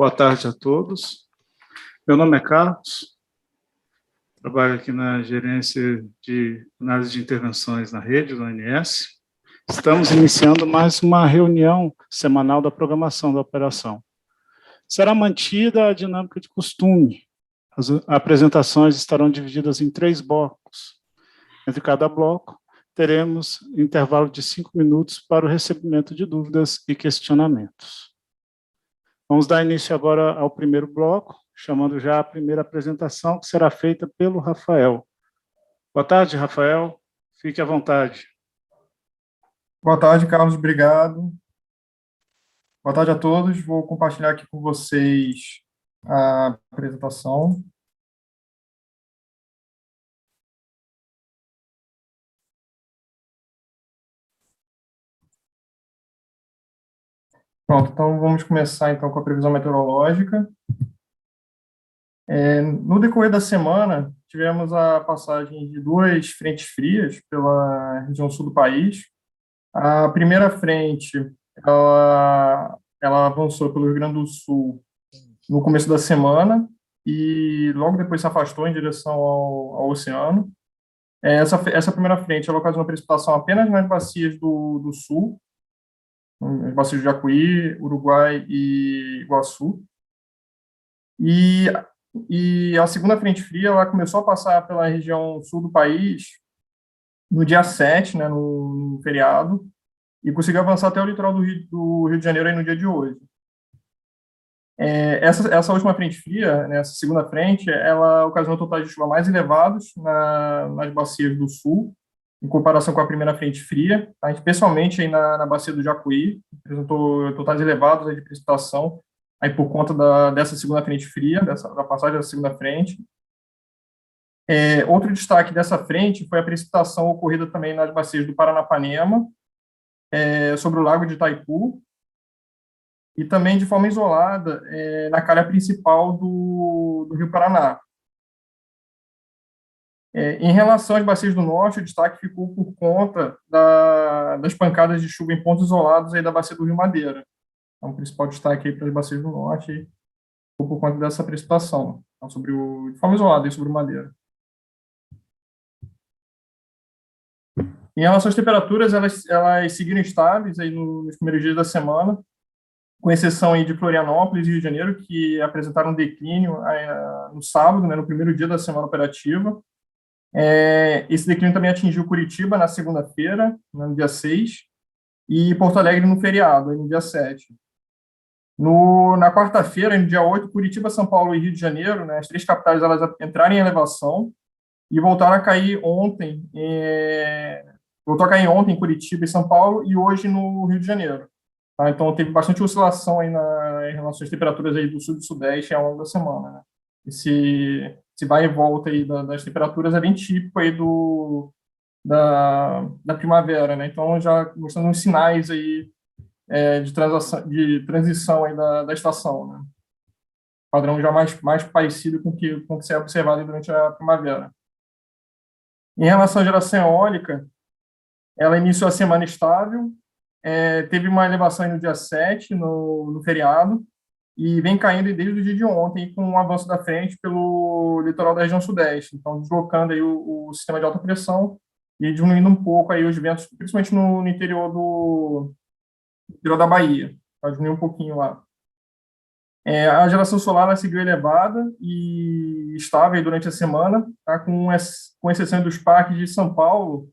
Boa tarde a todos. Meu nome é Carlos, trabalho aqui na gerência de análise de intervenções na rede do ONS. Estamos iniciando mais uma reunião semanal da programação da operação. Será mantida a dinâmica de costume. As apresentações estarão divididas em 3 blocos. Entre cada bloco, teremos intervalo de 5 minutos para o recebimento de dúvidas e questionamentos. Vamos dar início agora ao primeiro bloco, chamando já a primeira apresentação, que será feita pelo Rafael. Boa tarde, Rafael. Fique à vontade. Boa tarde, Carlos. Obrigado. Boa tarde a todos. Vou compartilhar aqui com vocês a apresentação. Pronto, então vamos começar então com a previsão meteorológica. No decorrer da semana, tivemos a passagem de 2 frentes frias pela região sul do país. A primeira frente, ela avançou pelo Rio Grande do Sul no começo da semana e logo depois se afastou em direção ao oceano. Essa primeira frente, ela ocasionou precipitação apenas nas bacias do sul, as bacias de Jacuí, Uruguai e Iguaçu. E a segunda frente fria, ela começou a passar pela região sul do país no dia 7, né, no feriado, e conseguiu avançar até o litoral do Rio de Janeiro aí no dia de hoje. Essa última frente fria, né, essa segunda frente, ela ocasionou totais de chuva mais elevados nas bacias do sul, em comparação com a primeira frente fria, tá? Especialmente aí na bacia do Jacuí, apresentou totais elevados aí de precipitação, aí por conta dessa segunda frente fria, da passagem da segunda frente. Outro destaque dessa frente foi a precipitação ocorrida também nas bacias do Paranapanema, sobre o lago de Itaipu, e também de forma isolada na calha principal do Rio Paraná. Em relação às bacias do norte, o destaque ficou por conta das pancadas de chuva em pontos isolados aí da bacia do Rio Madeira. Então, o principal destaque aí para as bacias do norte ficou por conta dessa precipitação, então, de forma isolada aí sobre o Madeira. Em relação às temperaturas, elas seguiram estáveis aí nos primeiros dias da semana, com exceção aí de Florianópolis e Rio de Janeiro, que apresentaram um declínio no sábado, né, no primeiro dia da semana operativa. Esse declínio também atingiu Curitiba na segunda-feira, no dia 6, e Porto Alegre no feriado, no dia 7. Na quarta-feira, no dia 8, Curitiba, São Paulo e Rio de Janeiro, né, as 3 capitais, elas entraram em elevação e voltaram a cair ontem. Voltou a cair ontem em Curitiba e São Paulo e hoje no Rio de Janeiro. Tá? Então, teve bastante oscilação aí em relação às temperaturas aí do sul e do sudeste ao longo da semana. Né? Esse vai e volta aí das temperaturas é bem típico aí da primavera. Né? Então, já mostrando uns sinais aí de transição aí da estação. Né? Padrão já mais parecido com o que é observado durante a primavera. Em relação à geração eólica, ela iniciou a semana estável, teve uma elevação no dia 7, no feriado, e vem caindo desde o dia de ontem, com o avanço da frente pelo litoral da região sudeste, então deslocando aí o sistema de alta pressão e diminuindo um pouco aí os ventos, principalmente no interior da Bahia, para diminuir um pouquinho lá. A geração solar ela seguiu elevada e estável durante a semana, tá? Com exceção dos parques de São Paulo,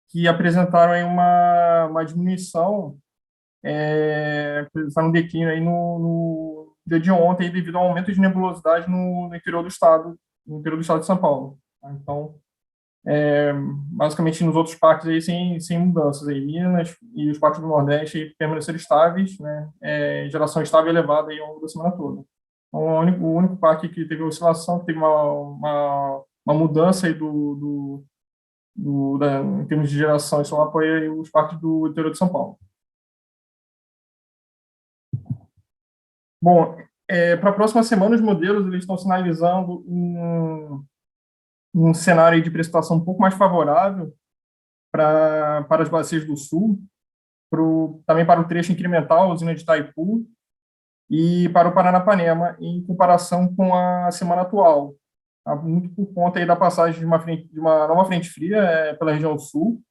que apresentaram aí uma diminuição, apresentaram um declínio aí no dia de ontem, devido ao aumento de nebulosidade no interior do estado de São Paulo. Tá? Então, basicamente nos outros parques aí sem mudanças aí, Minas e os parques do Nordeste aí permaneceram estáveis, né? Geração estável elevada aí ao longo da semana toda. Então, o único parque que teve oscilação, que teve uma mudança aí em termos de geração e solar foi aí os parques do interior de São Paulo. Bom, para a próxima semana os modelos eles estão sinalizando um cenário de precipitação um pouco mais favorável para as bacias do sul, também para o trecho incremental, a usina de Itaipu, e para o Paranapanema, em comparação com a semana atual, tá? Muito por conta aí da passagem de uma nova frente fria pela região sul,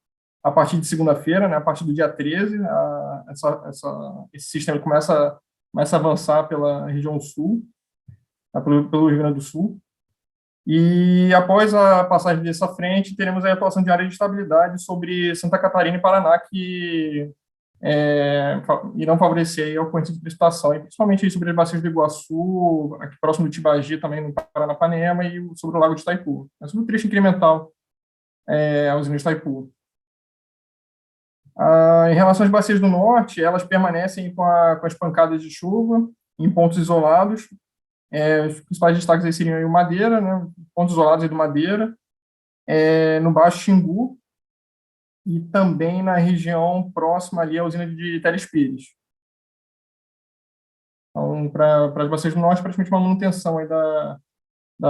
a partir de segunda-feira, né, a partir do dia 13, esse sistema começa a avançar pela região sul, tá, pelo Rio Grande do Sul. E após a passagem dessa frente, teremos a atuação de área de estabilidade sobre Santa Catarina e Paraná, que irão favorecer aí a ocorrência de precipitação, e principalmente aí sobre as bacias do Iguaçu, aqui próximo do Tibagi, também no Paranapanema, e sobre o Lago de Itaipu. É sobre o trecho incremental à usina de Itaipu. Em relação às bacias do norte, elas permanecem com as pancadas de chuva em pontos isolados. Os principais destaques aí seriam aí o Madeira, né, pontos isolados aí do Madeira, no Baixo Xingu, e também na região próxima ali à usina de Teles Pires. Então, para as bacias do norte, praticamente uma manutenção aí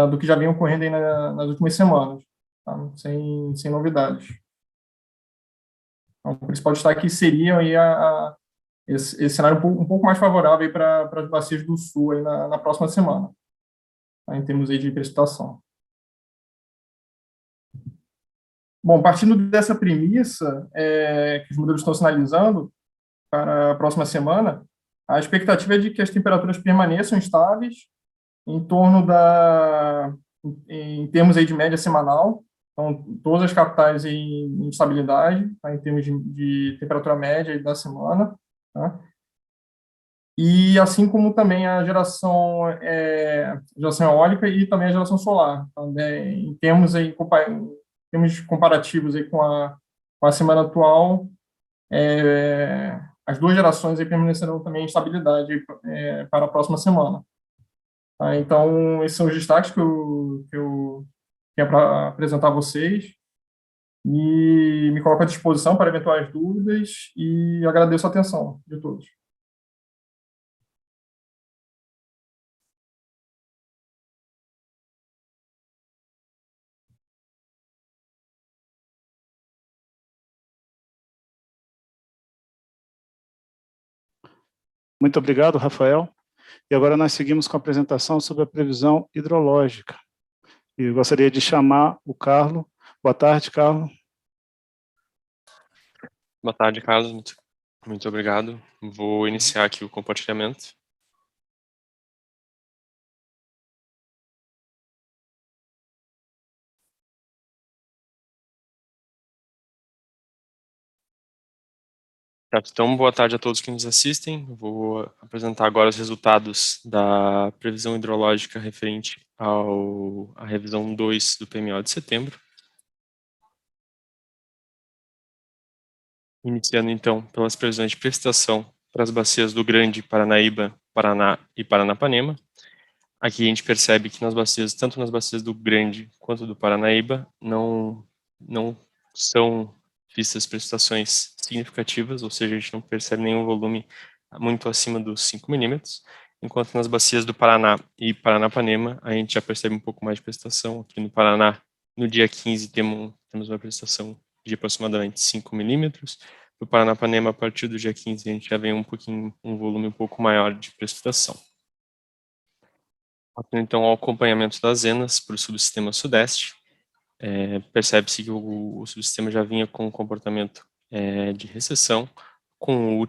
do que já vem ocorrendo aí nas últimas semanas, tá? Sem novidades. Então, o principal destaque seria aí esse cenário um pouco mais favorável para as bacias do sul aí na próxima semana, tá? Em termos aí de precipitação. Bom, partindo dessa premissa que os modelos estão sinalizando para a próxima semana, a expectativa é de que as temperaturas permaneçam estáveis em termos aí de média semanal. Então, todas as capitais em estabilidade, tá, em termos de temperatura média da semana, tá? E assim como também a geração eólica e também a geração solar. Então, em termos comparativos aí com a semana atual, as duas gerações aí permanecerão também em estabilidade para a próxima semana. Tá? Então, esses são os destaques que eu tinha para apresentar a vocês, e me coloco à disposição para eventuais dúvidas, e agradeço a atenção de todos. Muito obrigado, Rafael. E agora nós seguimos com a apresentação sobre a previsão hidrológica. E gostaria de chamar o Carlos. Boa tarde, Carlos. Boa tarde, Carlos. Muito obrigado. Vou iniciar aqui o compartilhamento. Então, boa tarde a todos que nos assistem. Vou apresentar agora os resultados da previsão hidrológica referente à revisão 2 do PMO de setembro. Iniciando, então, pelas previsões de precipitação para as bacias do Grande, Paranaíba, Paraná e Paranapanema. Aqui a gente percebe que tanto nas bacias do Grande quanto do Paranaíba, não são vistas precipitações significativas, ou seja, a gente não percebe nenhum volume muito acima dos 5 milímetros, enquanto nas bacias do Paraná e Paranapanema, a gente já percebe um pouco mais de precipitação. Aqui no Paraná, no dia 15, temos uma precipitação de aproximadamente 5 milímetros. No Paranapanema, a partir do dia 15, a gente já vem um volume um pouco maior de precipitação. Então, ao acompanhamento das zenas para o subsistema sudeste, percebe-se que o subsistema já vinha com um comportamento de recessão, com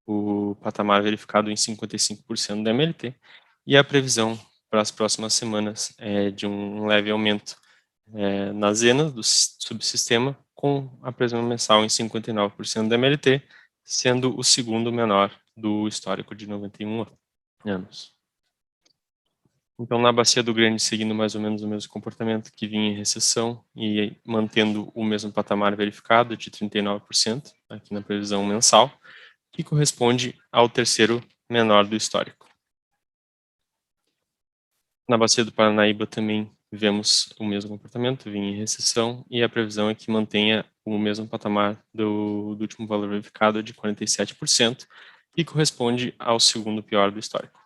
o patamar verificado em 55% da MLT, e a previsão para as próximas semanas é de um leve aumento nas zenas do subsistema, com a previsão mensal em 59% da MLT, sendo o segundo menor do histórico de 91 anos. Então, na bacia do Grande, seguindo mais ou menos o mesmo comportamento que vinha em recessão e mantendo o mesmo patamar verificado de 39% aqui na previsão mensal, que corresponde ao terceiro menor do histórico. Na bacia do Paranaíba também vemos o mesmo comportamento, vinha em recessão, e a previsão é que mantenha o mesmo patamar do último valor verificado de 47%, que corresponde ao segundo pior do histórico.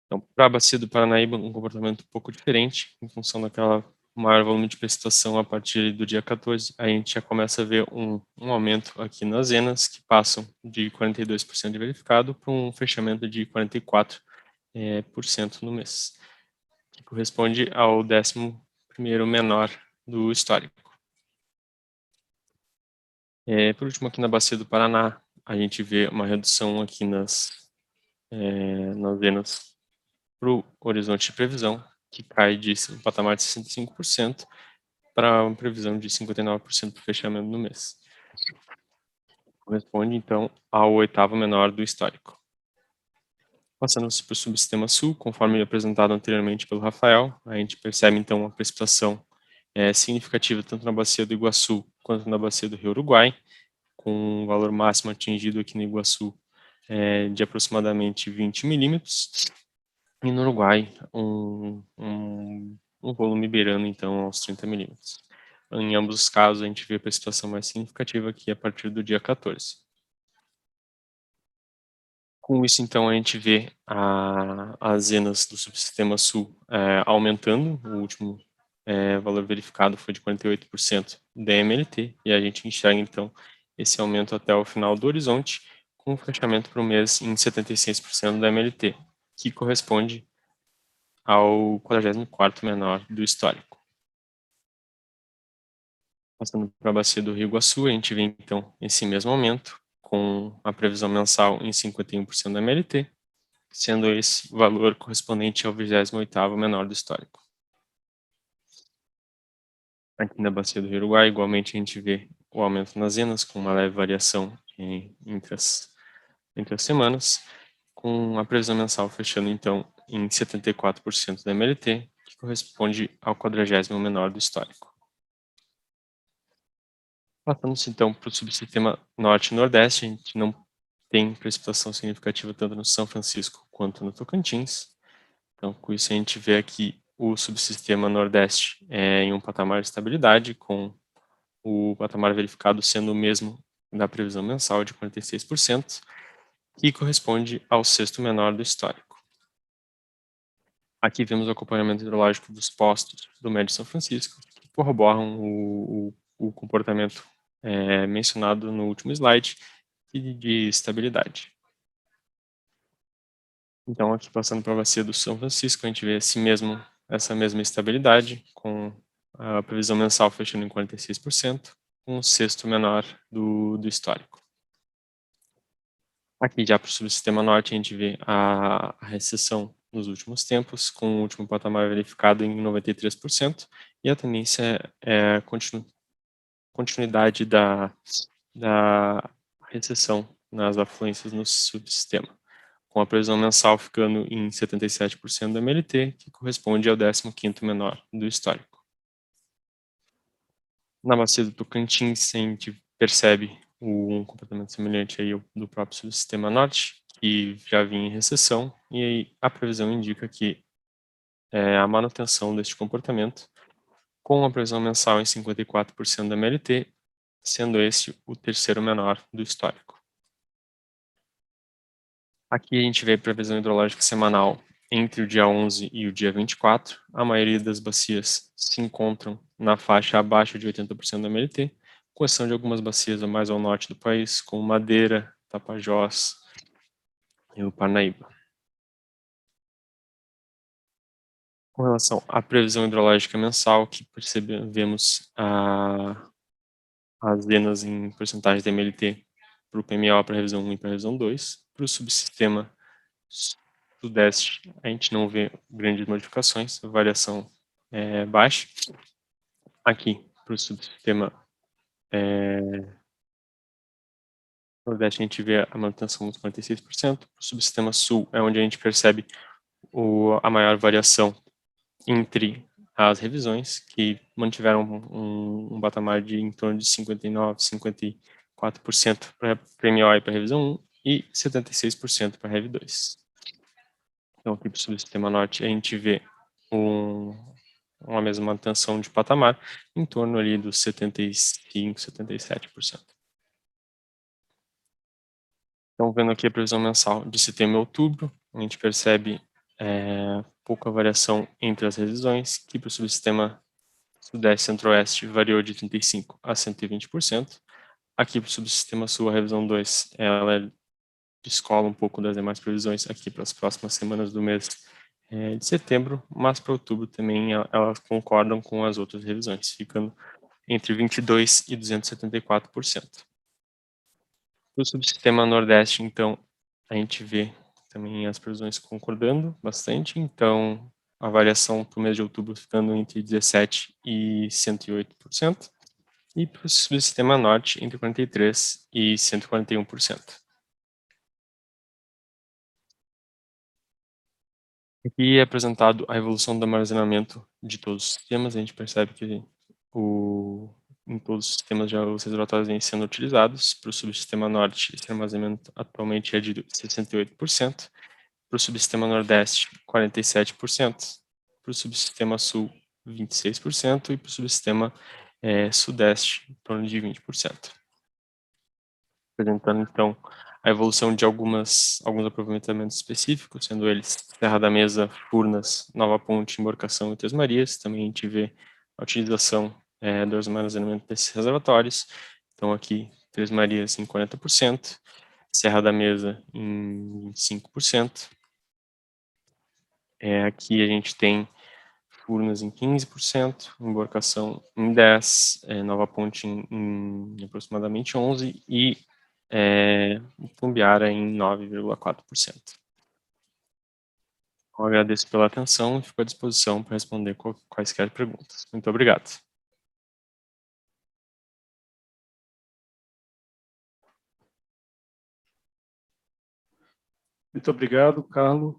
Então, para a bacia do Paranaíba, um comportamento um pouco diferente, em função daquela maior volume de precipitação a partir do dia 14, a gente já começa a ver um aumento aqui nas zenas, que passam de 42% de verificado para um fechamento de 44% no mês, que corresponde ao 11º menor do histórico. Por último, aqui na Bacia do Paraná, a gente vê uma redução aqui nas zenas para o horizonte de previsão, que cai de um patamar de 65% para uma previsão de 59% para o fechamento no mês. Corresponde, então, ao 8º menor do histórico. Passando para o subsistema sul, conforme apresentado anteriormente pelo Rafael, a gente percebe, então, uma precipitação significativa tanto na Bacia do Iguaçu quanto na Bacia do Rio Uruguai, com um valor máximo atingido aqui no Iguaçu de aproximadamente 20 milímetros, e no Uruguai um volume beirando então aos 30 milímetros. Em ambos os casos a gente vê a precipitação mais significativa aqui a partir do dia 14. Com isso então a gente vê as zenas do subsistema sul aumentando. O último valor verificado foi de 48% da MLT, e a gente enxerga então esse aumento até o final do horizonte, com o fechamento para o mês em 76% da MLT, que corresponde ao 44º menor do histórico. Passando para a Bacia do Rio Iguaçu, a gente vê então esse mesmo aumento, com a previsão mensal em 51% da MLT, sendo esse valor correspondente ao 28º menor do histórico. Aqui na Bacia do Rio Uruguai, igualmente, a gente vê o aumento nas zenas, com uma leve variação entre as semanas, com a previsão mensal fechando, então, em 74% da MLT, que corresponde ao 40º menor do histórico. Passando-se, então, para o subsistema norte e nordeste, a gente não tem precipitação significativa tanto no São Francisco quanto no Tocantins. Então, com isso, a gente vê aqui o subsistema nordeste em um patamar de estabilidade, com o patamar verificado sendo o mesmo da previsão mensal de 46%, que corresponde ao 6º menor do histórico. Aqui vemos o acompanhamento hidrológico dos postos do Médio São Francisco, que corroboram o comportamento mencionado no último slide, e de estabilidade. Então, aqui passando para a Bacia do São Francisco, a gente vê essa mesma estabilidade, com a previsão mensal fechando em 46%, com o 6º menor do histórico. Aqui já para o subsistema norte, a gente vê a recessão nos últimos tempos, com o último patamar verificado em 93%, e a tendência é a continuidade da recessão nas afluências no subsistema, com a previsão mensal ficando em 77% da MLT, que corresponde ao 15º menor do histórico. Na Bacia do Tocantins, a gente percebe um comportamento semelhante aí do próprio subsistema norte, que já vinha em recessão, e aí a previsão indica que a manutenção deste comportamento, com a previsão mensal em 54% da MLT, sendo este o 3º menor do histórico. Aqui a gente vê a previsão hidrológica semanal entre o dia 11 e o dia 24. A maioria das bacias se encontram na faixa abaixo de 80% da MLT, com exceção de algumas bacias mais ao norte do país, como Madeira, Tapajós e o Parnaíba. Com relação à previsão hidrológica mensal, que vemos as zenas em porcentagem da MLT para o PMO, para a revisão 1 e para a revisão 2. Para o subsistema sudeste, a gente não vê grandes modificações, a variação é baixa. Aqui, para o subsistema nordeste, a gente vê a manutenção dos 46%. Para o subsistema sul, é onde a gente percebe a maior variação entre as revisões, que mantiveram um patamar de em torno de 59%, 54% para PMO e para a revisão 1 e 76% para a Rev 2. Então, aqui para o subsistema norte, a gente vê uma mesma manutenção de patamar em torno ali dos 75%, 77%. Então, vendo aqui a previsão mensal de setembro e outubro, a gente percebe pouca variação entre as revisões, que para o subsistema Sudeste e Centro-Oeste variou de 35% a 120%. Aqui para o subsistema Sul, a revisão 2, ela descola um pouco das demais previsões aqui para as próximas semanas do mês de setembro, mas para outubro também elas concordam com as outras revisões, ficando entre 22% e 274%. No subsistema Nordeste, então, a gente vê também as previsões concordando bastante, então a variação para o mês de outubro ficando entre 17% e 108%, e para o subsistema Norte entre 43% e 141%. Aqui é apresentado a evolução do armazenamento de todos os sistemas. A gente percebe que em todos os sistemas já os reservatórios vêm sendo utilizados. Para o subsistema Norte, esse armazenamento atualmente é de 68%. Para o subsistema Nordeste, 47%. Para o subsistema Sul, 26%. E para o subsistema Sudeste, em torno de 20%. Apresentando, então, a evolução de alguns aproveitamentos específicos, sendo eles Serra da Mesa, Furnas, Nova Ponte, Emborcação e Três Marias. Também a gente vê a utilização do armazenamento desses reservatórios. Então, aqui, Três Marias em 40%, Serra da Mesa em 25%. Aqui a gente tem Furnas em 15%, Emborcação em 10%, Nova Ponte em aproximadamente 11% e Tumbiara em 9,4%. Eu agradeço pela atenção e fico à disposição para responder quaisquer perguntas. Muito obrigado. Muito obrigado, Carlos.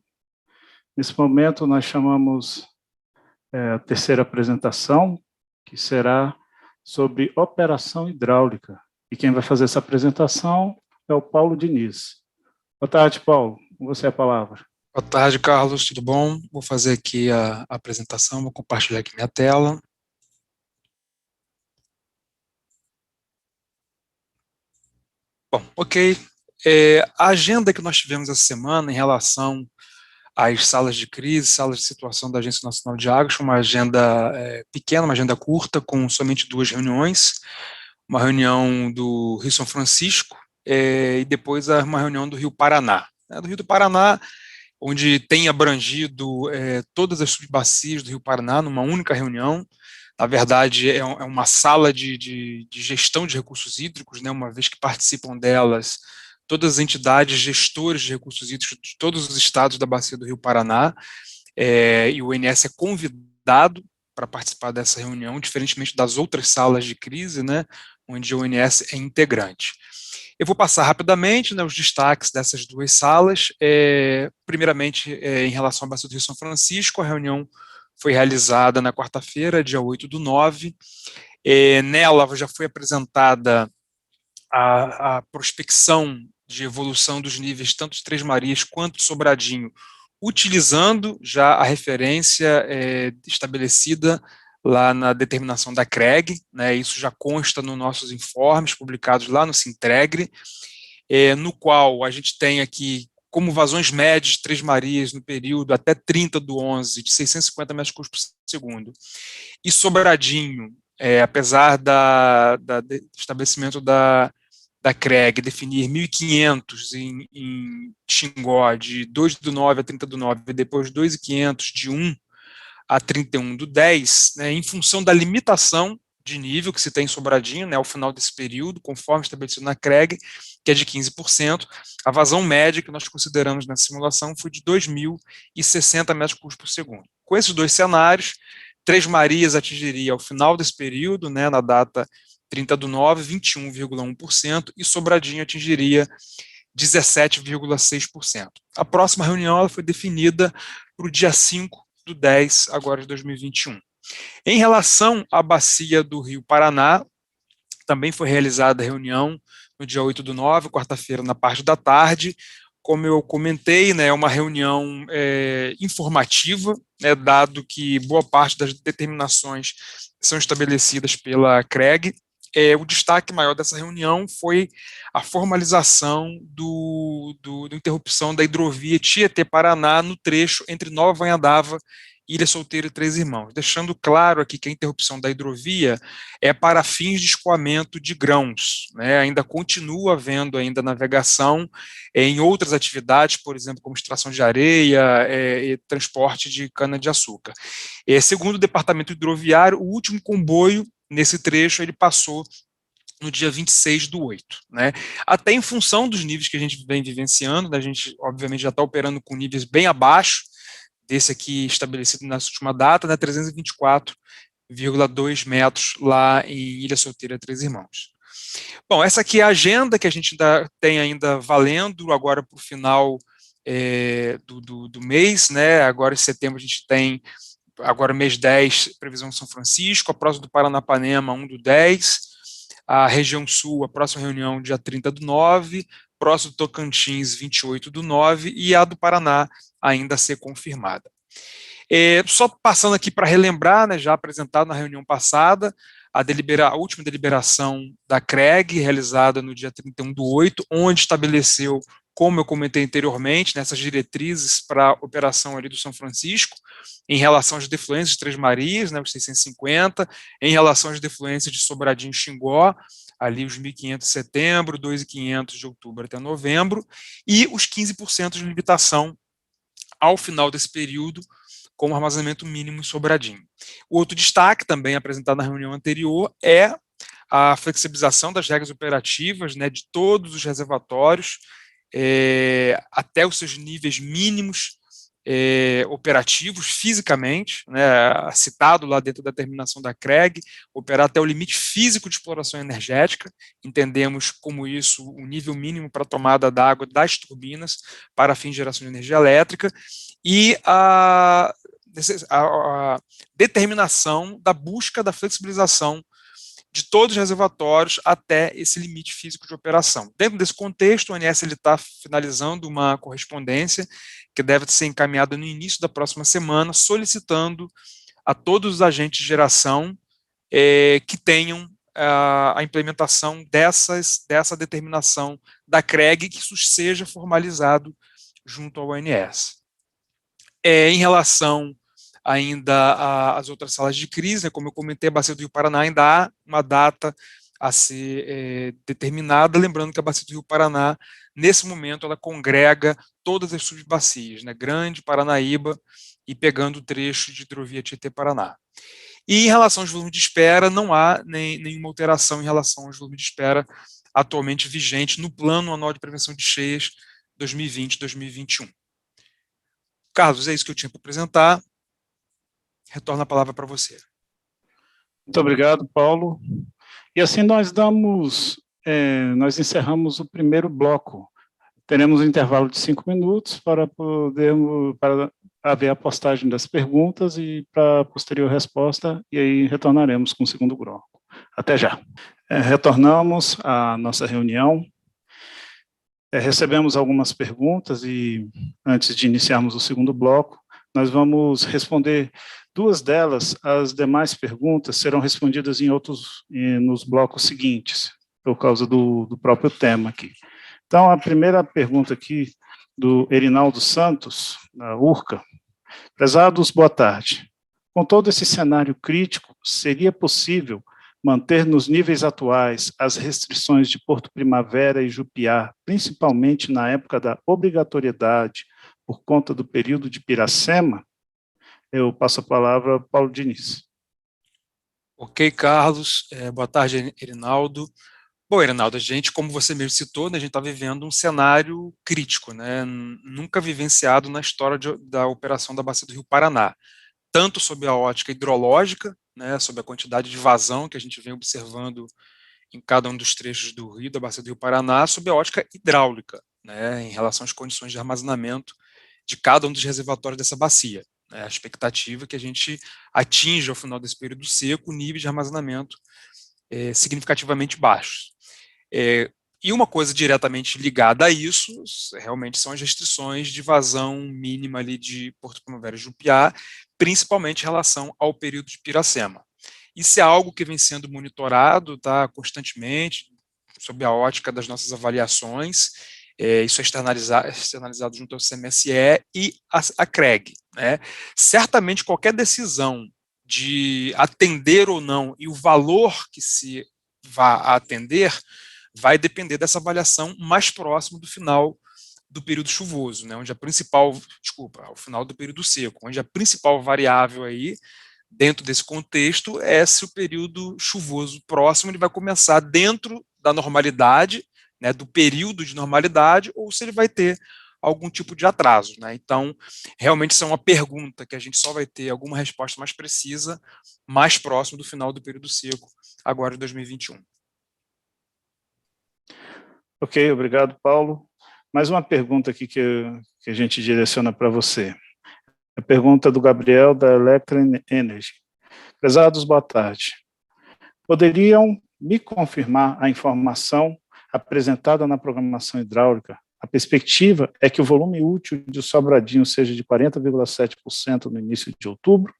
Nesse momento, nós chamamos a terceira apresentação, que será sobre operação hidráulica. E quem vai fazer essa apresentação é o Paulo Diniz. Boa tarde, Paulo. Com você a palavra. Boa tarde, Carlos. Tudo bom? Vou fazer aqui a apresentação, vou compartilhar aqui minha tela. Bom, ok. A agenda que nós tivemos essa semana em relação às salas de crise, salas de situação da Agência Nacional de Águas, foi uma agenda pequena, uma agenda curta, com somente 2 reuniões. Uma reunião do Rio São Francisco e depois uma reunião do Rio Paraná. Do Rio do Paraná, onde tem abrangido todas as subbacias do Rio Paraná numa única reunião. Na verdade, é uma sala de gestão de recursos hídricos, né, uma vez que participam delas todas as entidades gestoras de recursos hídricos de todos os estados da bacia do Rio Paraná, e o INS é convidado para participar dessa reunião, diferentemente das outras salas de crise, né, onde o INS é integrante. Eu vou passar rapidamente, né, os destaques dessas 2 salas. Primeiramente, em relação à Bacia do Rio São Francisco, a reunião foi realizada na quarta-feira, dia 8/9. Nela já foi apresentada a prospecção de evolução dos níveis tanto de Três Marias quanto de Sobradinho, utilizando já a referência estabelecida lá na determinação da CREG, né, isso já consta nos nossos informes publicados lá no Sintregre, no qual a gente tem aqui como vazões médias de Três Marias no período até 30/11, de 650 metros cúbicos por segundo, e Sobradinho, apesar do estabelecimento da CREG definir 1.500 em Xingó, de 2/9 a 30/9, e depois 2.500 de 1 a 31/10, né, em função da limitação de nível que se tem em Sobradinho, né, ao final desse período, conforme estabelecido na CREG, que é de 15%, a vazão média que nós consideramos nessa simulação foi de 2.060 metros cúbicos por segundo. Com esses 2 cenários, Três Marias atingiria ao final desse período, né, na data 30/9, 21,1%, e Sobradinho atingiria 17,6%. A próxima reunião ela foi definida para o dia 5/10, agora de 2021. Em relação à bacia do Rio Paraná, também foi realizada a reunião no dia 8/9, quarta-feira, na parte da tarde. Como eu comentei, né, é uma reunião informativa, né, dado que boa parte das determinações são estabelecidas pela CREG. O destaque maior dessa reunião foi a formalização da interrupção da hidrovia Tietê-Paraná no trecho entre Nova Vanhadava Ilha Solteira e Três Irmãos, deixando claro aqui que a interrupção da hidrovia é para fins de escoamento de grãos, né? Ainda continua havendo ainda navegação em outras atividades, por exemplo, como extração de areia e transporte de cana-de-açúcar. Segundo o Departamento Hidroviário, o último comboio nesse trecho ele passou no dia 26/8, né? Até em função dos níveis que a gente vem vivenciando, né? A gente, obviamente, já está operando com níveis bem abaixo desse aqui estabelecido nessa última data, né? 324,2 metros lá em Ilha Solteira, Três Irmãos. Bom, essa aqui é a agenda que a gente tem ainda valendo agora para o final do mês, né? Agora em setembro a gente tem, agora mês 10, previsão São Francisco, a próxima do Paranapanema, 1/10, a região sul, a próxima reunião dia 30/9, próximo do Tocantins, 28/9, e a do Paraná ainda a ser confirmada. Só passando aqui para relembrar, né, já apresentado na reunião passada, a última deliberação da CREG, realizada no dia 31/8, onde estabeleceu, como eu comentei anteriormente, nessas diretrizes para a operação ali do São Francisco, em relação às defluências de Três Marias, né, os 650, em relação às defluências de Sobradinho e Xingó, ali os 1.500 de setembro, 2.500 de outubro até novembro, e os 15% de limitação ao final desse período, como armazenamento mínimo em Sobradinho. O outro destaque, também apresentado na reunião anterior, é a flexibilização das regras operativas, né, de todos os reservatórios, até os seus níveis mínimos operativos fisicamente, né, citado lá dentro da determinação da CREG, operar até o limite físico de exploração energética. Entendemos como isso o nível mínimo para a tomada d'água das turbinas para fins de geração de energia elétrica, e a determinação da busca da flexibilização de todos os reservatórios até esse limite físico de operação. Dentro desse contexto, o ONS está finalizando uma correspondência que deve ser encaminhada no início da próxima semana, solicitando a todos os agentes de geração que tenham a implementação dessa determinação da CREG, que isso seja formalizado junto ao ONS. Em relação ainda às outras salas de crise, né, como eu comentei, a Bacia do Rio Paraná ainda há uma data a ser determinada, lembrando que a Bacia do Rio Paraná, nesse momento, ela congrega todas as subbacias, né, Grande, Paranaíba, e pegando o trecho de hidrovia Tietê-Paraná. E em relação aos volumes de espera, não há nenhuma alteração em relação aos volumes de espera atualmente vigentes no Plano Anual de Prevenção de Cheias 2020-2021. Carlos, é isso que eu tinha para apresentar. Retorno a palavra para você. Muito obrigado, Paulo. E assim nós encerramos o primeiro bloco. Teremos um intervalo de 5 minutos para haver a postagem das perguntas e para a posterior resposta, e aí retornaremos com o segundo bloco. Até já. Retornamos à nossa reunião. Recebemos algumas perguntas e, antes de iniciarmos o segundo bloco, nós vamos responder 2 delas. As demais perguntas serão respondidas nos blocos seguintes, por causa do próprio tema aqui. Então, a primeira pergunta aqui, do Erinaldo Santos, da URCA. Prezados, boa tarde. Com todo esse cenário crítico, seria possível manter nos níveis atuais as restrições de Porto Primavera e Jupiá, principalmente na época da obrigatoriedade, por conta do período de Piracema? Eu passo a palavra ao Paulo Diniz. Ok, Carlos. Boa tarde, Erinaldo. Bom, Erinaldo, a gente, como você mesmo citou, né, a gente está vivendo um cenário crítico, né, nunca vivenciado na história da operação da Bacia do Rio Paraná, tanto sob a ótica hidrológica, né, sob a quantidade de vazão que a gente vem observando em cada um dos trechos do rio, da Bacia do Rio Paraná, sob a ótica hidráulica, né, em relação às condições de armazenamento de cada um dos reservatórios dessa bacia. A expectativa é que a gente atinja, ao final desse período seco, níveis de armazenamento significativamente baixos. E uma coisa diretamente ligada a isso, realmente, são as restrições de vazão mínima ali de Porto Primavera e Jupiá, principalmente em relação ao período de Piracema. Isso é algo que vem sendo monitorado, tá, constantemente, sob a ótica das nossas avaliações, isso é externalizado junto ao CMSE e a CREG, né? Certamente qualquer decisão de atender ou não e o valor que se vá atender vai depender dessa avaliação mais próximo do final do período chuvoso, né, onde a principal, ao final do período seco, onde a principal variável aí, dentro desse contexto, é se o período chuvoso próximo ele vai começar dentro da normalidade, né, do período de normalidade, ou se ele vai ter algum tipo de atraso, né? Então, realmente isso é uma pergunta que a gente só vai ter alguma resposta mais precisa mais próximo do final do período seco, agora de 2021. Ok, obrigado, Paulo. Mais uma pergunta aqui que a gente direciona para você. A pergunta do Gabriel, da Electra Energy. Prezados, boa tarde. Poderiam me confirmar a informação apresentada na programação hidráulica? A perspectiva é que o volume útil de Sobradinho seja de 40,7% no início de outubro?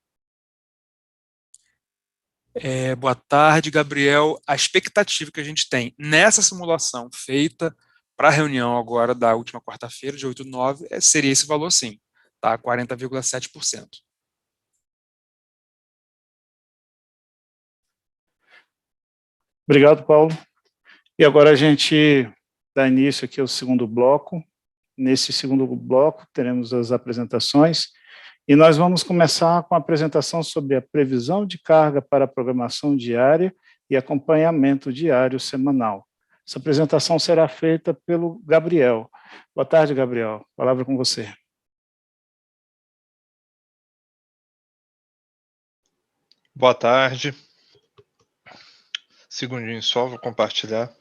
Boa tarde, Gabriel. A expectativa que a gente tem nessa simulação feita para a reunião agora da última quarta-feira, de 8 e 9, seria esse valor sim, tá? 40,7%. Obrigado, Paulo. E agora a gente dá início aqui ao segundo bloco. Nesse segundo bloco, teremos as apresentações, e nós vamos começar com a apresentação sobre a previsão de carga para a programação diária e acompanhamento diário semanal. Essa apresentação será feita pelo Gabriel. Boa tarde, Gabriel. Palavra com você. Boa tarde. Segundinho só, vou compartilhar.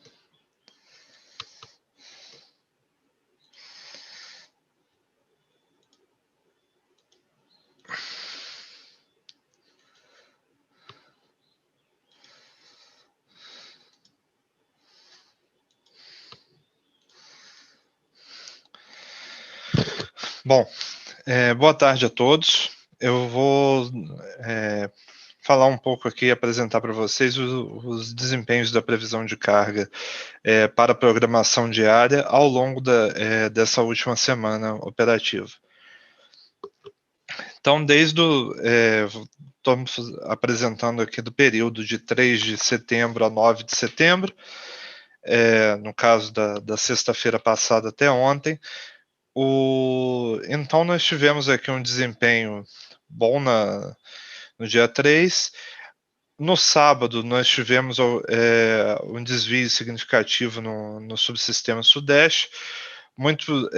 Bom, boa tarde a todos. Eu vou falar um pouco aqui, apresentar para vocês os desempenhos da previsão de carga para a programação diária ao longo dessa última semana operativa. Então, estamos apresentando aqui do período de 3 de setembro a 9 de setembro, no caso da sexta-feira passada até ontem. Então, nós tivemos aqui um desempenho bom no dia 3. No sábado, nós tivemos um desvio significativo no subsistema Sudeste, muito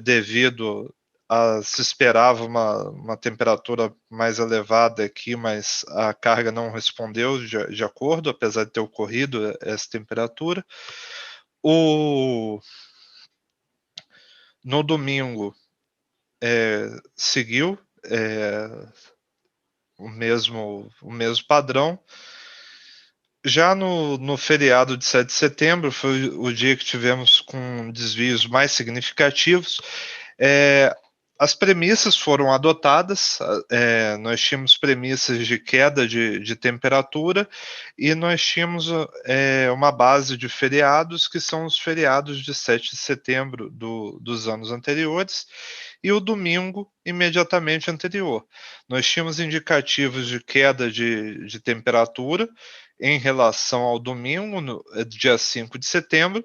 devido a se esperava uma temperatura mais elevada aqui, mas a carga não respondeu de acordo, apesar de ter ocorrido essa temperatura. No domingo, seguiu o mesmo padrão. Já no feriado de 7 de setembro, foi o dia que tivemos com desvios mais significativos. As premissas foram adotadas, nós tínhamos premissas de queda de temperatura e nós tínhamos uma base de feriados, que são os feriados de 7 de setembro dos anos anteriores, e o domingo imediatamente anterior. Nós tínhamos indicativos de queda de temperatura em relação ao domingo, no dia 5 de setembro,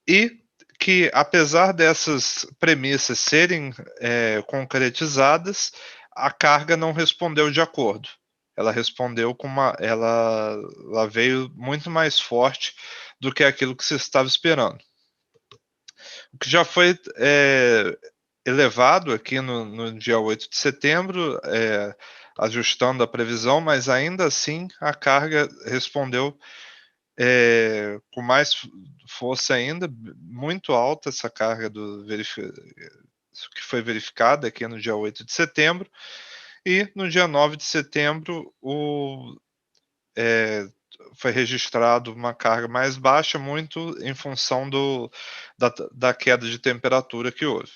e que, apesar dessas premissas serem concretizadas, a carga não respondeu de acordo. Ela respondeu ela veio muito mais forte do que aquilo que se estava esperando. O que já foi elevado aqui no dia 8 de setembro, ajustando a previsão, mas ainda assim a carga respondeu com mais força ainda, muito alta essa carga que foi verificada aqui no dia 8 de setembro, e no dia 9 de setembro foi registrado uma carga mais baixa, muito em função da queda de temperatura que houve.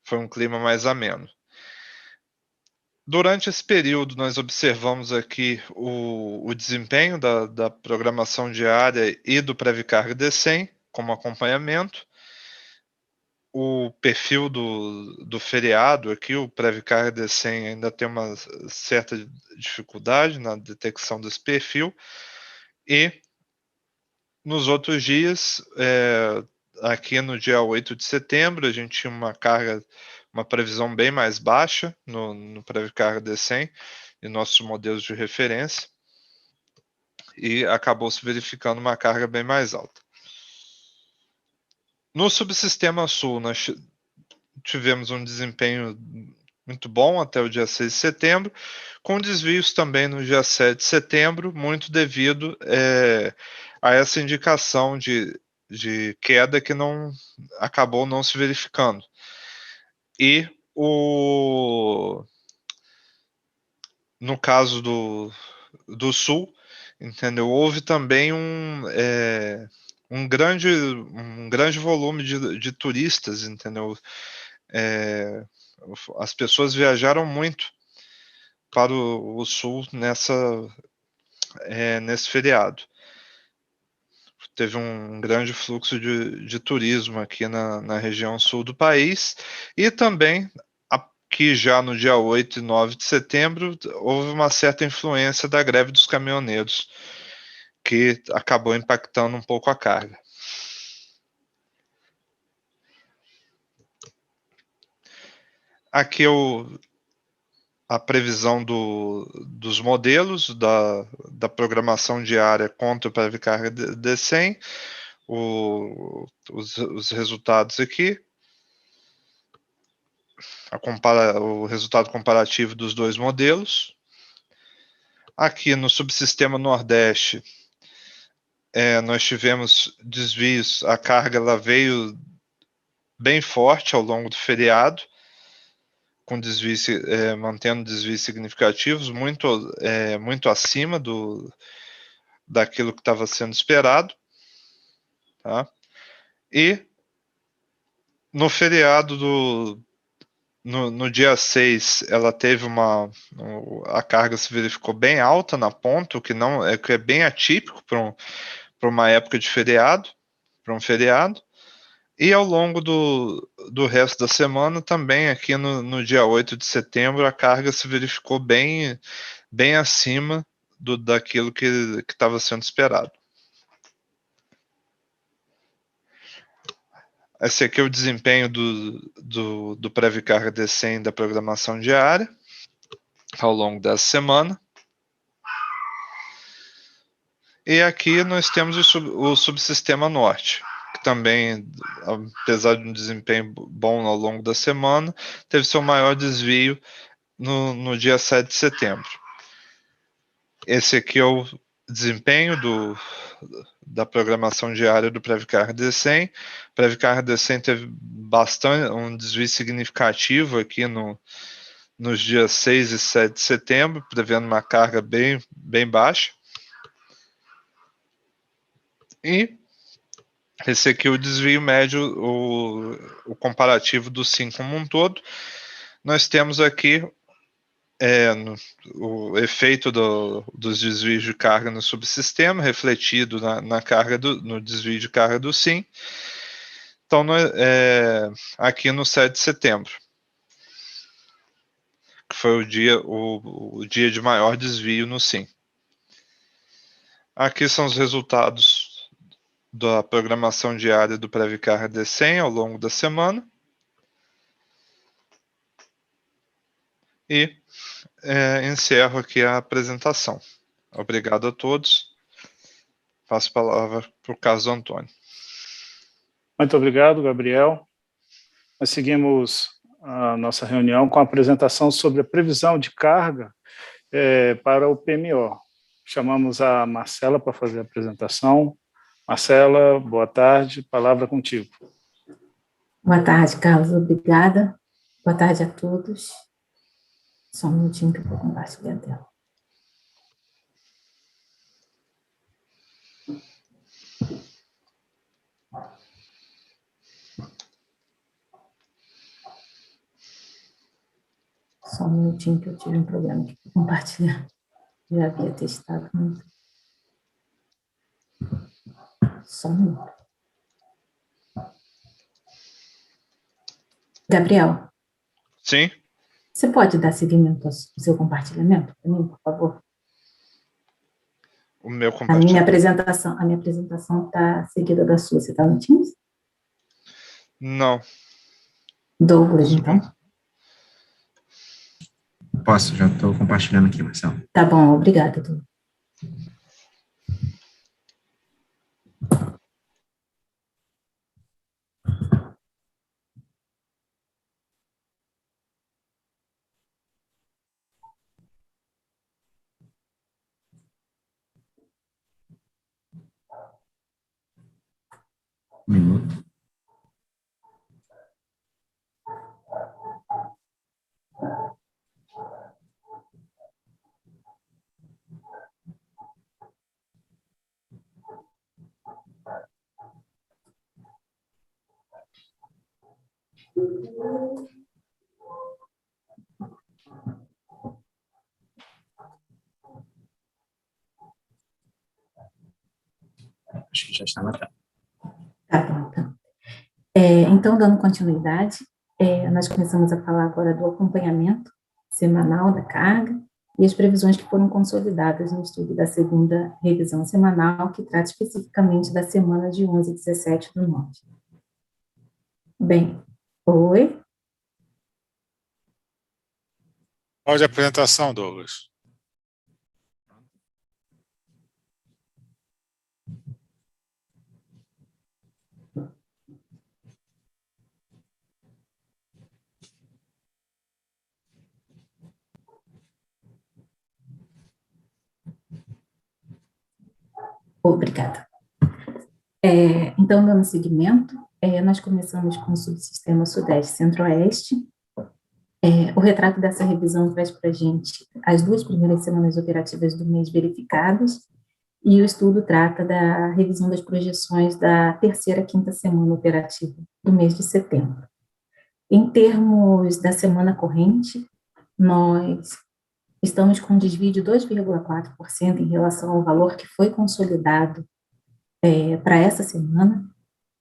Foi um clima mais ameno. Durante esse período, nós observamos aqui o desempenho da programação diária e do Previcarga D100, como acompanhamento. O perfil do feriado aqui, o Previcar D100 ainda tem uma certa dificuldade na detecção desse perfil. E nos outros dias, aqui no dia 8 de setembro, a gente tinha uma previsão bem mais baixa no Previcar D100 e nossos modelos de referência, e acabou se verificando uma carga bem mais alta. No subsistema sul, nós tivemos um desempenho muito bom até o dia 6 de setembro, com desvios também no dia 7 de setembro, muito devido a essa indicação de queda que acabou não se verificando. E no caso do sul, entendeu? Houve também um grande volume de turistas, entendeu? As pessoas viajaram muito para o sul nesse feriado. Teve um grande fluxo de turismo aqui na região sul do país, e também aqui já no dia 8 e 9 de setembro houve uma certa influência da greve dos caminhoneiros, que acabou impactando um pouco a carga. Aqui a previsão dos modelos da programação diária contra o Previcar D100, os resultados aqui, o resultado comparativo dos dois modelos. Aqui no subsistema Nordeste, nós tivemos desvios, a carga ela veio bem forte ao longo do feriado, com desvios, mantendo desvios significativos, muito acima daquilo que estava sendo esperado. Tá? E no feriado no dia 6, ela teve a carga se verificou bem alta na ponta, o que que é bem atípico para uma época de feriado, para um feriado. E ao longo do resto da semana, também aqui no dia 8 de setembro, a carga se verificou bem acima daquilo que estava sendo esperado. Esse aqui é o desempenho do Previcar D100 da programação diária ao longo dessa semana. E aqui nós temos o subsistema norte, que também, apesar de um desempenho bom ao longo da semana, teve seu maior desvio no dia 7 de setembro. Esse aqui é o desempenho da programação diária do Previcar D100. O Previcar D100 teve um desvio significativo aqui nos dias 6 e 7 de setembro, prevendo uma carga bem baixa. E esse aqui é o desvio médio, o comparativo do SIM como um todo. Nós temos aqui o efeito dos desvios de carga no subsistema, refletido no desvio de carga do SIM. Então, aqui no 7 de setembro, que foi o dia de maior desvio no SIM. Aqui são os resultados da programação diária do Previcar D100 ao longo da semana. E encerro aqui a apresentação. Obrigado a todos. Passo a palavra para o Carlos Antônio. Muito obrigado, Gabriel. Nós seguimos a nossa reunião com a apresentação sobre a previsão de carga para o PMO. Chamamos a Marcela para fazer a apresentação. Marcela, boa tarde, palavra contigo. Boa tarde, Carlos, obrigada. Boa tarde a todos. Só um minutinho que eu vou compartilhar a tela. Só um minutinho que eu tive um problema aqui para compartilhar. Já havia testado muito. Só um minuto. Gabriel, Sim? você pode dar seguimento ao seu compartilhamento para mim, por favor? O meu A minha compartilhamento. apresentação está seguida da sua. Você está no Teams? Não. Douglas, então. Posso, já estou compartilhando aqui, Marcelo. Tá bom, obrigada, Douglas. Um minuto. Acho que já está na tela. Tá bom, então. Então, dando continuidade, nós começamos a falar agora do acompanhamento semanal da carga e as previsões que foram consolidadas no estudo da segunda revisão semanal, que trata especificamente da semana de 11 e 17 do Norte. Bem, oi? Pode a apresentação, Douglas. Obrigada. Então, dando seguimento, nós começamos com o subsistema Sudeste Centro-Oeste. O retrato dessa revisão traz para a gente as 2 primeiras semanas operativas do mês verificadas, e o estudo trata da revisão das projeções da terceira e quinta semana operativa do mês de setembro. Em termos da semana corrente, nós estamos com um desvio de 2,4% em relação ao valor que foi consolidado para essa semana.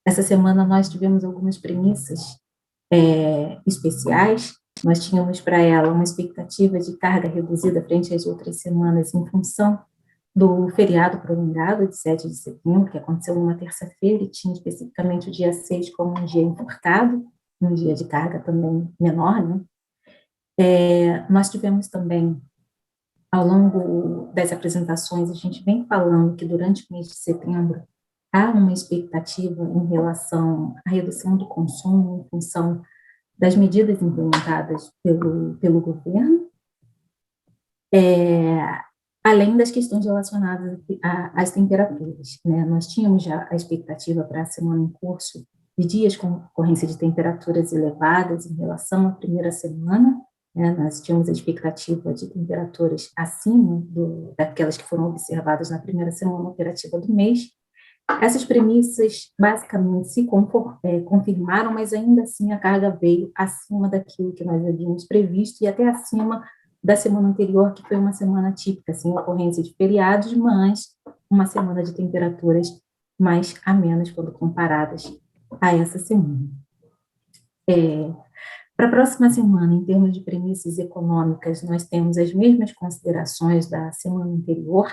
Essa semana nós tivemos algumas premissas especiais. Nós tínhamos para ela uma expectativa de carga reduzida frente às outras semanas em função do feriado prolongado de 7 de setembro, que aconteceu numa terça-feira e tinha especificamente o dia 6 como um dia encurtado, um dia de carga também menor, né? Nós tivemos também, ao longo das apresentações, a gente vem falando que durante o mês de setembro há uma expectativa em relação à redução do consumo em função das medidas implementadas pelo governo, além das questões relacionadas às temperaturas, né? Nós tínhamos já a expectativa para a semana em curso de dias com ocorrência de temperaturas elevadas em relação à primeira semana, né? Nós tínhamos a expectativa de temperaturas acima daquelas que foram observadas na primeira semana operativa do mês. Essas premissas basicamente se confirmaram, mas ainda assim a carga veio acima daquilo que nós havíamos previsto e até acima da semana anterior, que foi uma semana típica, sem ocorrência de feriados, mas uma semana de temperaturas mais amenas quando comparadas a essa semana. Para a próxima semana, em termos de premissas econômicas, nós temos as mesmas considerações da semana anterior,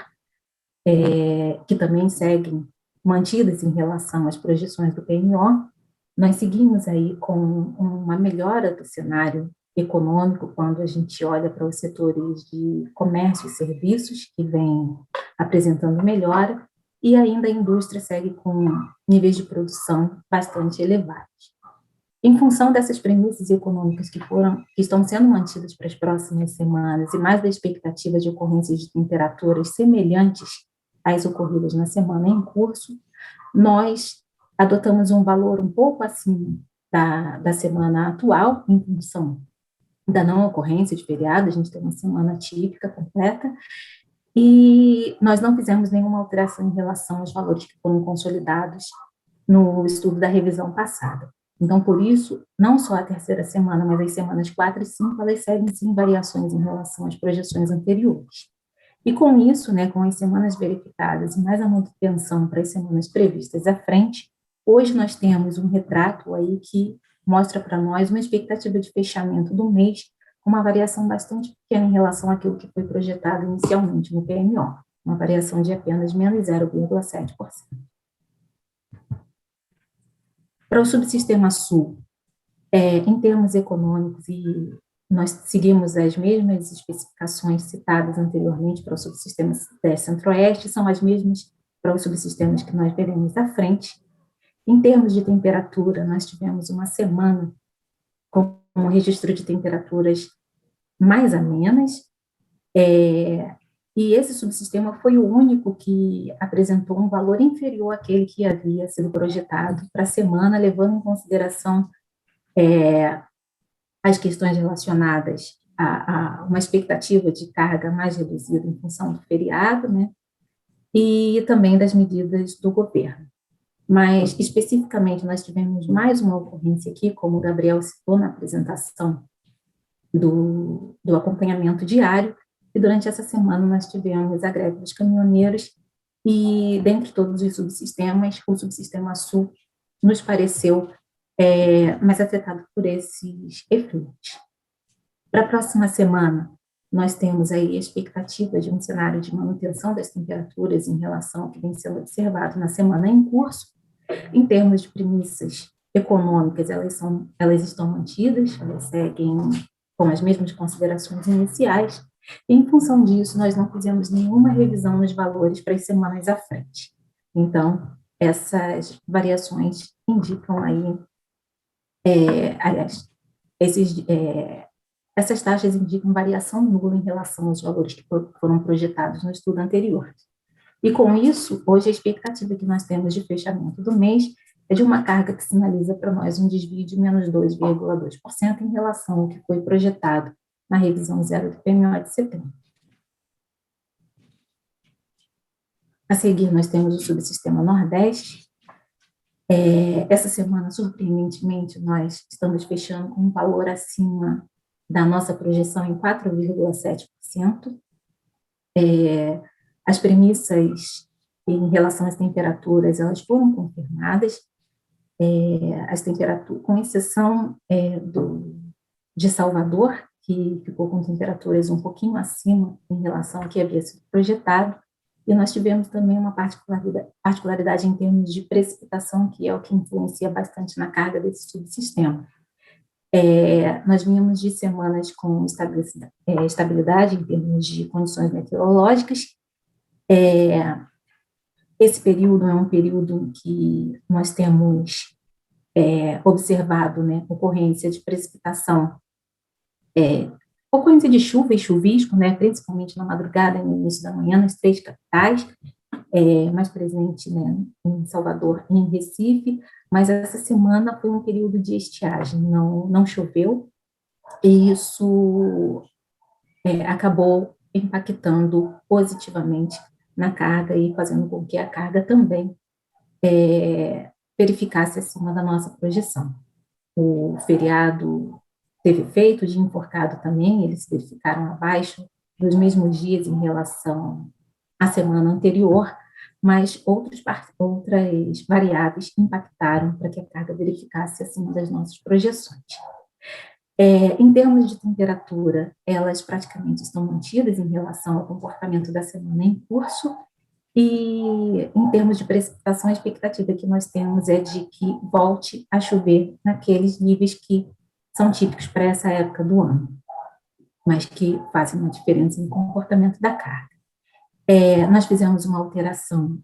que também seguem mantidas em relação às projeções do PMO. Nós seguimos aí com uma melhora do cenário econômico quando a gente olha para os setores de comércio e serviços, que vem apresentando melhora, e ainda a indústria segue com níveis de produção bastante elevados. Em função dessas premissas econômicas que estão sendo mantidas para as próximas semanas, e mais da expectativa de ocorrências de temperaturas semelhantes às ocorridas na semana em curso, nós adotamos um valor um pouco acima da semana atual, em função da não ocorrência de feriado. A gente tem uma semana típica completa, e nós não fizemos nenhuma alteração em relação aos valores que foram consolidados no estudo da revisão passada. Então, por isso, não só a terceira semana, mas as semanas 4 e 5, elas seguem sim variações em relação às projeções anteriores. E com isso, né, com as semanas verificadas e mais a manutenção para as semanas previstas à frente, hoje nós temos um retrato aí que mostra para nós uma expectativa de fechamento do mês com uma variação bastante pequena em relação àquilo que foi projetado inicialmente no PMO, uma variação de apenas menos 0,7%. Para o subsistema Sul, em termos econômicos, e nós seguimos as mesmas especificações citadas anteriormente para o subsistema Centro-Oeste, são as mesmas para os subsistemas que nós veremos à frente. Em termos de temperatura, nós tivemos uma semana com um registro de temperaturas mais amenas, e esse subsistema foi o único que apresentou um valor inferior àquele que havia sido projetado para a semana, levando em consideração as questões relacionadas a uma expectativa de carga mais reduzida em função do feriado, né, e também das medidas do governo. Mas, especificamente, nós tivemos mais uma ocorrência aqui, como o Gabriel citou na apresentação do acompanhamento diário, e durante essa semana nós tivemos a greve dos caminhoneiros, e dentre todos os subsistemas, o subsistema Sul nos pareceu mais afetado por esses efeitos. Para a próxima semana, nós temos aí a expectativa de um cenário de manutenção das temperaturas em relação ao que vem sendo observado na semana em curso. Em termos de premissas econômicas, elas estão mantidas, elas seguem com as mesmas considerações iniciais, e, em função disso, nós não fizemos nenhuma revisão nos valores para as semanas à frente. Então, essas variações indicam aí, essas taxas indicam variação nula em relação aos valores que foram projetados no estudo anterior. E, com isso, hoje a expectativa que nós temos de fechamento do mês é de uma carga que sinaliza para nós um desvio de menos 2,2% em relação ao que foi projetado na revisão zero do PMO de setembro. A seguir, nós temos o subsistema Nordeste. Essa semana, surpreendentemente, nós estamos fechando com um valor acima da nossa projeção em 4,7%. As premissas em relação às temperaturas, elas foram confirmadas, as temperaturas, com exceção de Salvador, que ficou com temperaturas um pouquinho acima em relação ao que havia sido projetado, e nós tivemos também uma particularidade em termos de precipitação, que é o que influencia bastante na carga desse subsistema. Nós vínhamos de semanas com estabilidade em termos de condições meteorológicas. Esse período é um período em que nós temos observado, né, ocorrência de precipitação, ocorrência de chuva e chuvisco, né, principalmente na madrugada e no início da manhã, nas 3 capitais, mais presente, né, em Salvador e em Recife, mas essa semana foi um período de estiagem, não choveu, e isso acabou impactando positivamente na carga e fazendo com que a carga também verificasse acima da nossa projeção. O feriado teve efeito de enforcado também, eles se verificaram abaixo dos mesmos dias em relação à semana anterior, mas outras variáveis impactaram para que a carga verificasse acima das nossas projeções. Em termos de temperatura, elas praticamente estão mantidas em relação ao comportamento da semana em curso, e em termos de precipitação, a expectativa que nós temos é de que volte a chover naqueles níveis que são típicos para essa época do ano, mas que fazem uma diferença no comportamento da carga. Nós fizemos uma alteração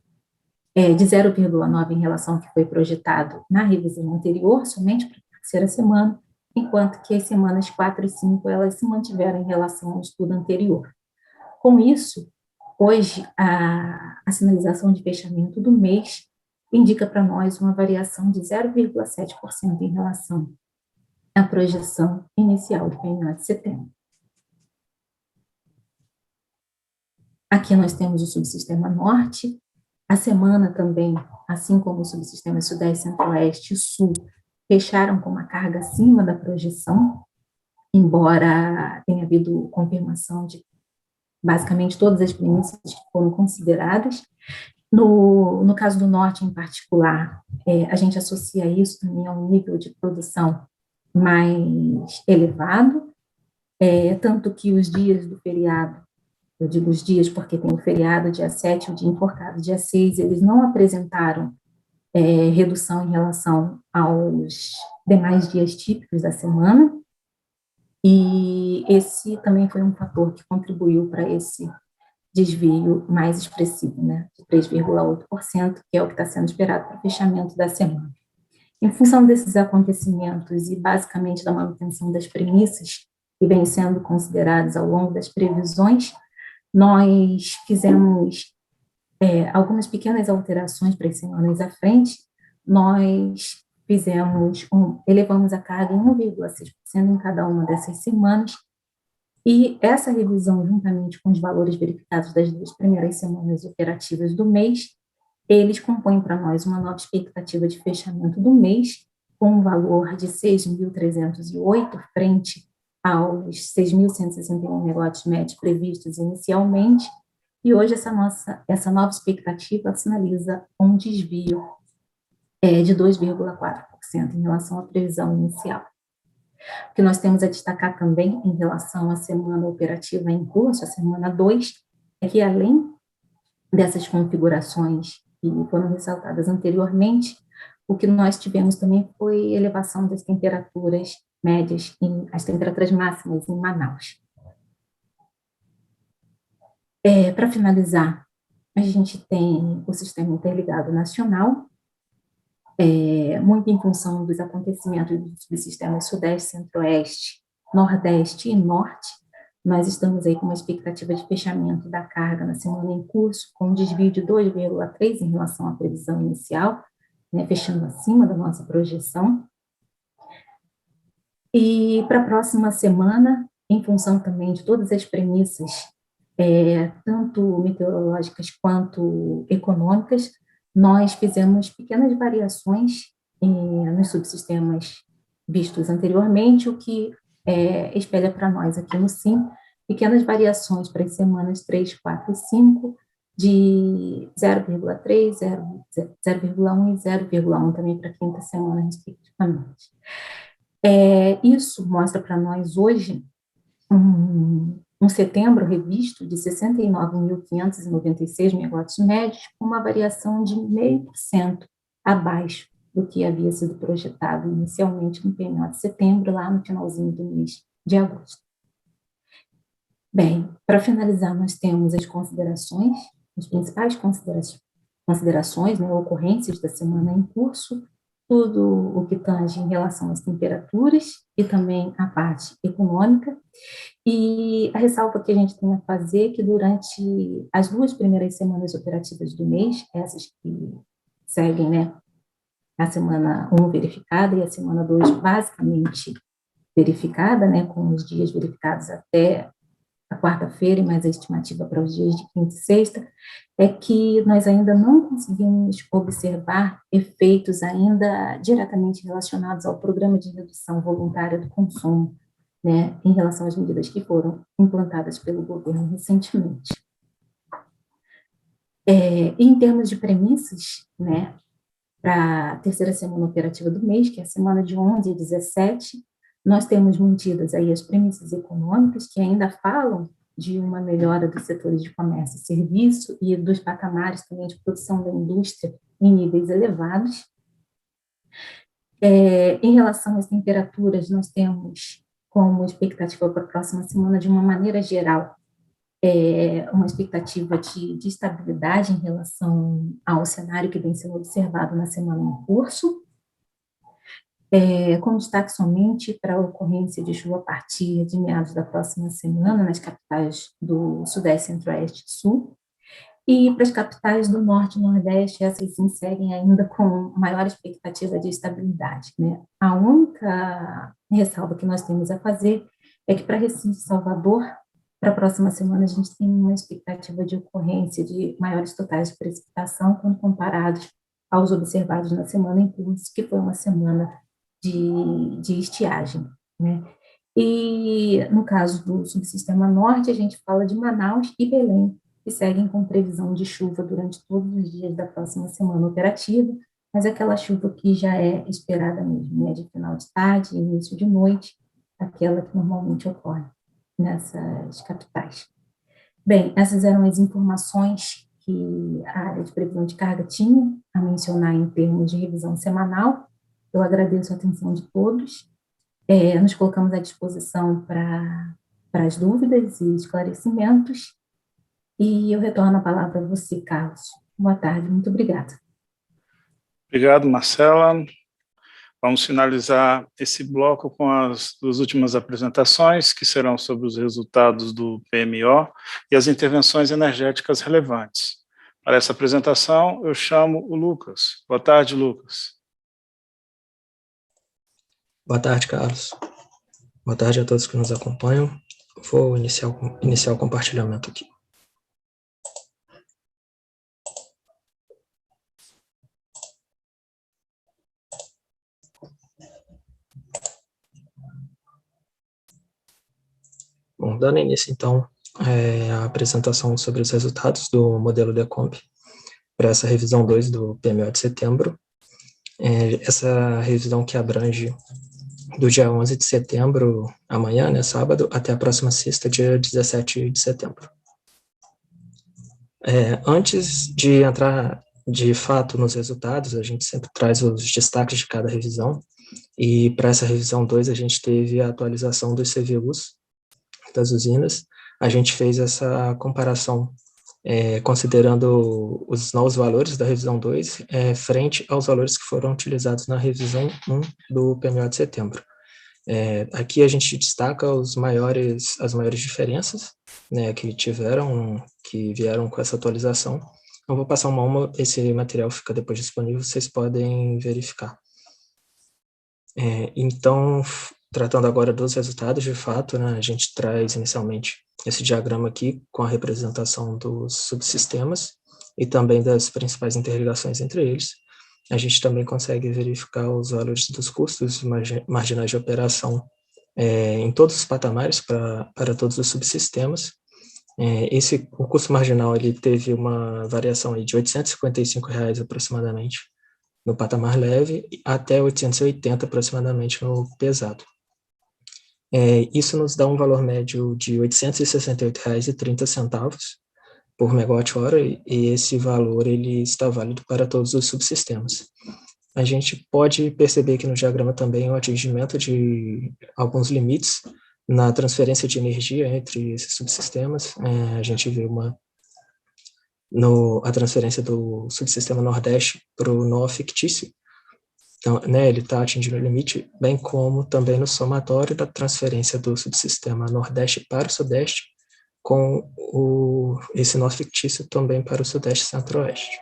de 0,9 em relação ao que foi projetado na revisão anterior, somente para a terceira semana, enquanto que as semanas 4 e 5, elas se mantiveram em relação ao estudo anterior. Com isso, hoje, a sinalização de fechamento do mês indica para nós uma variação de 0,7% em relação à projeção inicial do PMO de setembro. Aqui nós temos o subsistema Norte. A semana também, assim como o subsistema Sudeste, Centro-Oeste e Sul, fecharam com uma carga acima da projeção, embora tenha havido confirmação de basicamente todas as premissas que foram consideradas. No caso do Norte, em particular, a gente associa isso também ao nível de produção mais elevado, tanto que os dias do feriado, eu digo os dias porque tem o feriado dia 7, o dia enforcado dia 6, eles não apresentaram redução em relação aos demais dias típicos da semana, e esse também foi um fator que contribuiu para esse desvio mais expressivo, né, de 3,8%, que é o que está sendo esperado para o fechamento da semana. Em função desses acontecimentos e basicamente da manutenção das premissas que vêm sendo consideradas ao longo das previsões, nós fizemos algumas pequenas alterações para as semanas à frente. Nós elevamos a carga em 1,6% em cada uma dessas semanas, e essa revisão, juntamente com os valores verificados das 2 primeiras semanas operativas do mês, eles compõem para nós uma nova expectativa de fechamento do mês, com um valor de 6.308, frente aos 6.161 megawatts médios previstos inicialmente, e hoje essa nova expectativa sinaliza um desvio de 2,4% em relação à previsão inicial. O que nós temos a destacar também em relação à semana operativa em curso, a semana 2, é que além dessas configurações que foram ressaltadas anteriormente, o que nós tivemos também foi elevação das temperaturas médias, as temperaturas máximas em Manaus. Para finalizar, a gente tem o Sistema Interligado Nacional, muito em função dos acontecimentos dos sistemas Sudeste, Centro-Oeste, Nordeste e Norte. Nós estamos aí com uma expectativa de fechamento da carga na semana em curso, com um desvio de 2,3% em relação à previsão inicial, né, fechando acima da nossa projeção. E para a próxima semana, em função também de todas as premissas, tanto meteorológicas quanto econômicas, nós fizemos pequenas variações nos subsistemas vistos anteriormente, o que espelha para nós aqui no SIM pequenas variações para as semanas 3, 4 e 5, de 0,3, 0,1 e 0,1 também para a quinta semana, respectivamente. Isso mostra para nós hoje um setembro revisto de 69.596 megawatts médios, com uma variação de 0,5% abaixo do que havia sido projetado inicialmente no PMO de setembro, lá no finalzinho do mês de agosto. Bem, para finalizar, nós temos as considerações, as principais considerações, né, ocorrências da semana em curso, tudo o que tange em relação às temperaturas e também a parte econômica. E a ressalva que a gente tem a fazer é que durante as 2 primeiras semanas operativas do mês, essas que seguem, né, a semana 1 verificada e a semana 2 basicamente verificada, né, com os dias verificados até a quarta-feira e mais a estimativa para os dias de quinta e sexta, é que nós ainda não conseguimos observar efeitos ainda diretamente relacionados ao programa de redução voluntária do consumo, né, em relação às medidas que foram implantadas pelo governo recentemente. Em termos de premissas, né, para a terceira semana operativa do mês, que é a semana de 11 a 17, nós temos mantidas aí as premissas econômicas, que ainda falam de uma melhora dos setores de comércio e serviço e dos patamares também de produção da indústria em níveis elevados. Em relação às temperaturas, nós temos como expectativa para a próxima semana, de uma maneira geral, uma expectativa de estabilidade em relação ao cenário que vem sendo observado na semana em curso, com destaque somente para a ocorrência de chuva a partir de meados da próxima semana nas capitais do Sudeste, Centro-Oeste e Sul, e para as capitais do Norte e Nordeste, essas sim seguem ainda com maior expectativa de estabilidade, né? A única ressalva que nós temos a fazer é que para Recife e Salvador, para a próxima semana, a gente tem uma expectativa de ocorrência de maiores totais de precipitação quando comparados aos observados na semana em curso, que foi uma semana de estiagem, né? E no caso do subsistema norte, a gente fala de Manaus e Belém, que seguem com previsão de chuva durante todos os dias da próxima semana operativa, mas aquela chuva que já é esperada mesmo, né, de final de tarde, início de noite, aquela que normalmente ocorre nessas capitais. Bem, essas eram as informações que a área de previsão de carga tinha a mencionar em termos de revisão semanal. Eu agradeço a atenção de todos. Nos colocamos à disposição para as dúvidas e esclarecimentos. E eu retorno a palavra a você, Carlos. Boa tarde, muito obrigada. Obrigado, Marcela. Vamos finalizar esse bloco com as duas últimas apresentações, que serão sobre os resultados do PMO e as intervenções energéticas relevantes. Para essa apresentação, eu chamo o Lucas. Boa tarde, Lucas. Boa tarde, Carlos. Boa tarde a todos que nos acompanham. Vou iniciar o compartilhamento aqui. Bom, dando início, então, à apresentação sobre os resultados do modelo DECOMP para essa revisão 2 do PMO de setembro. Essa revisão que abrange do dia 11 de setembro, amanhã, né, sábado, até a próxima sexta, dia 17 de setembro. Antes de entrar, de fato, nos resultados, a gente sempre traz os destaques de cada revisão, e para essa revisão 2, a gente teve a atualização dos CVUs das usinas. A gente fez essa comparação considerando os novos valores da revisão 2 frente aos valores que foram utilizados na revisão 1 do PMO de setembro. Aqui a gente destaca as maiores diferenças, né, que vieram com essa atualização. Eu vou passar uma a uma, esse material fica depois disponível, vocês podem verificar. Então, tratando agora dos resultados, de fato, né, a gente traz inicialmente esse diagrama aqui com a representação dos subsistemas e também das principais interligações entre eles. A gente também consegue verificar os valores dos custos marginais de operação em todos os patamares para todos os subsistemas. O custo marginal ele teve uma variação aí de R$ 855 aproximadamente no patamar leve até 880 aproximadamente no pesado. Isso nos dá um valor médio de R$ 868,30 por megawatt-hora, e esse valor ele está válido para todos os subsistemas. A gente pode perceber que no diagrama também o atingimento de alguns limites na transferência de energia entre esses subsistemas. A gente vê a transferência do subsistema Nordeste para o nó fictício. Então, né, ele está atingindo o limite, bem como também no somatório da transferência do subsistema Nordeste para o Sudeste, com esse nó fictício também para o Sudeste e Centro-Oeste.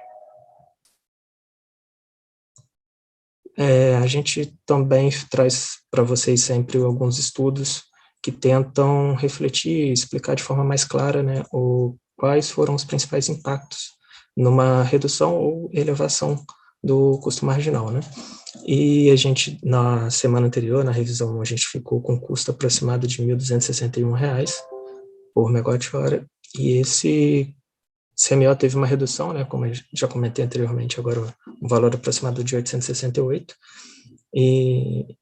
A gente também traz para vocês sempre alguns estudos que tentam refletir e explicar de forma mais clara, né, quais foram os principais impactos numa redução ou elevação do custo marginal, né? E a gente, na semana anterior, na revisão, a gente ficou com um custo aproximado de R$ 1.261 por megawatt-hora, e esse CMO teve uma redução, né, como eu já comentei anteriormente, agora um valor aproximado de 868, e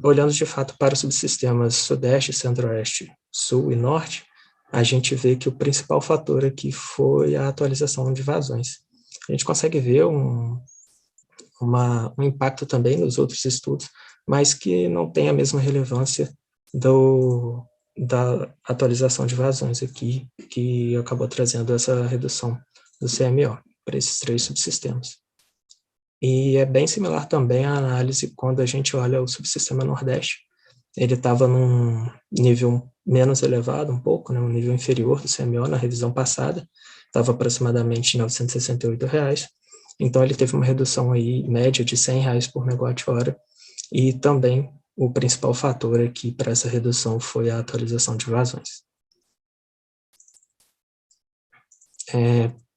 olhando de fato para os subsistemas Sudeste, Centro-Oeste, Sul e Norte, a gente vê que o principal fator aqui foi a atualização de vazões. A gente consegue ver um impacto também nos outros estudos, mas que não tem a mesma relevância da atualização de vazões aqui, que acabou trazendo essa redução do CMO para esses 3 subsistemas. E é bem similar também à análise quando a gente olha o subsistema Nordeste. Ele estava num nível menos elevado, um pouco, né, um nível inferior do CMO na revisão passada, estava aproximadamente R$ 968, então ele teve uma redução aí média de R$ 100 por megawatt-hora, e também o principal fator aqui para essa redução foi a atualização de vazões.